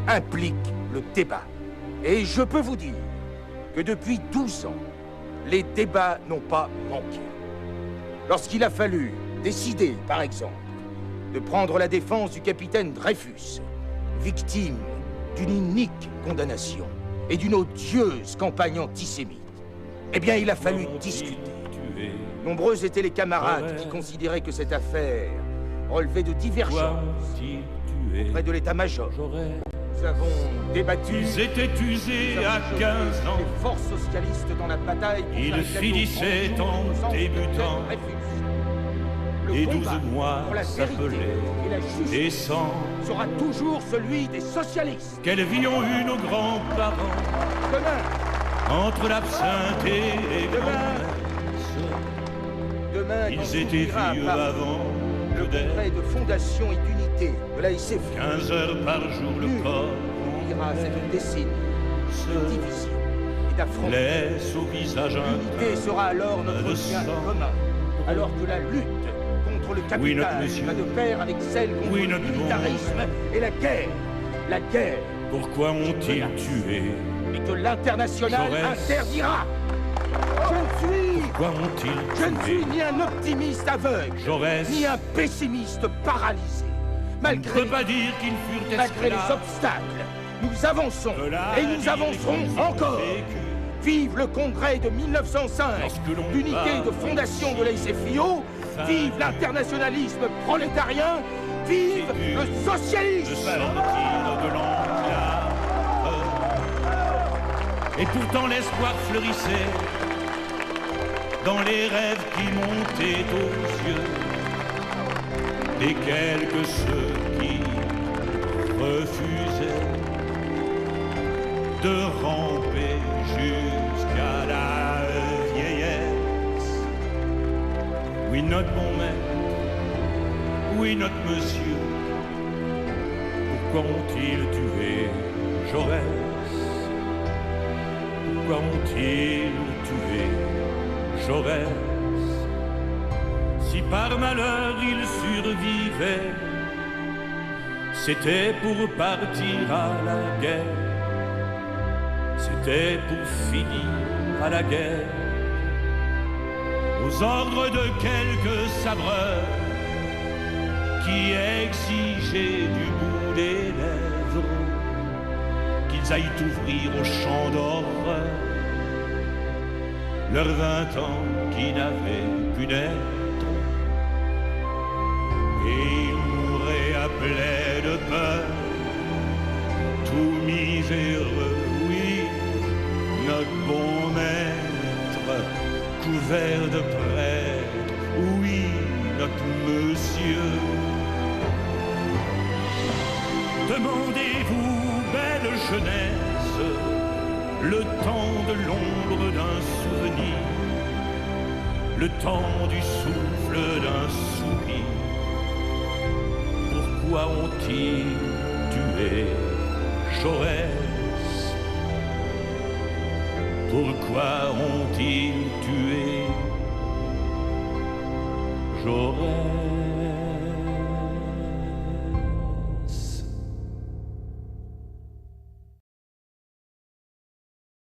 implique le débat. Et je peux vous dire que depuis 12 ans, les débats n'ont pas manqué. Lorsqu'il a fallu décider, par exemple, de prendre la défense du capitaine Dreyfus, victime d'une inique condamnation et d'une odieuse campagne antisémite, eh bien, il a fallu discuter. Nombreux étaient les camarades qui considéraient que cette affaire relevait de divergences auprès de l'état-major. Nous avons débattu. Ils étaient usés à 15 ans. Les forces socialistes dans la bataille. Ils finissaient en débutant. Et 12 mois s'appelaient décembre. Sera toujours celui des socialistes. Quelle vie ont eu nos grands-parents entre l'absinthe et les Demain, ils étaient vieux avant le congrès de fondation et d'unité de la SFI. 15 heures par jour le corps ira cette décennie de division et d'affrontement. Laisse au visage l'unité sera alors notre bien commun, alors que la lutte contre le capital va de pair avec celle contre le militarisme et la guerre. La guerre. Pourquoi ont-ils tué? Et que l'international interdira. Je ne suis ni un optimiste aveugle, ni un pessimiste paralysé. Malgré les obstacles, nous avançons et nous avancerons encore. Vive le congrès de 1905, l'unité de fondation de la SFIO, vive l'internationalisme prolétarien, vive le socialisme. Et pourtant l'espoir fleurissait dans les rêves qui montaient aux yeux des quelques ceux qui refusaient de ramper jusqu'à la vieillesse. Oui, notre bon maître, oui, notre monsieur, pourquoi ont-ils tué Jaurès? Pourquoi ont-ils tué Jaurès? Si par malheur il survivait, c'était pour partir à la guerre. C'était pour finir à la guerre. Aux ordres de quelques sabreurs qui exigeaient du bout des lèvres qu'ils aillent ouvrir au champ d'horreur leurs 20 ans qui n'avaient pu naître. Et ils mouraient à pleine peur, tout miséreux, oui, notre bon maître, couvert de prêtre, oui, notre monsieur. Demandez-vous, belle jeunesse, le temps de l'ombre d'un souvenir, le temps du souffle d'un soupir. Pourquoi ont-ils tué Jaurès? Pourquoi ont-ils tué Jaurès?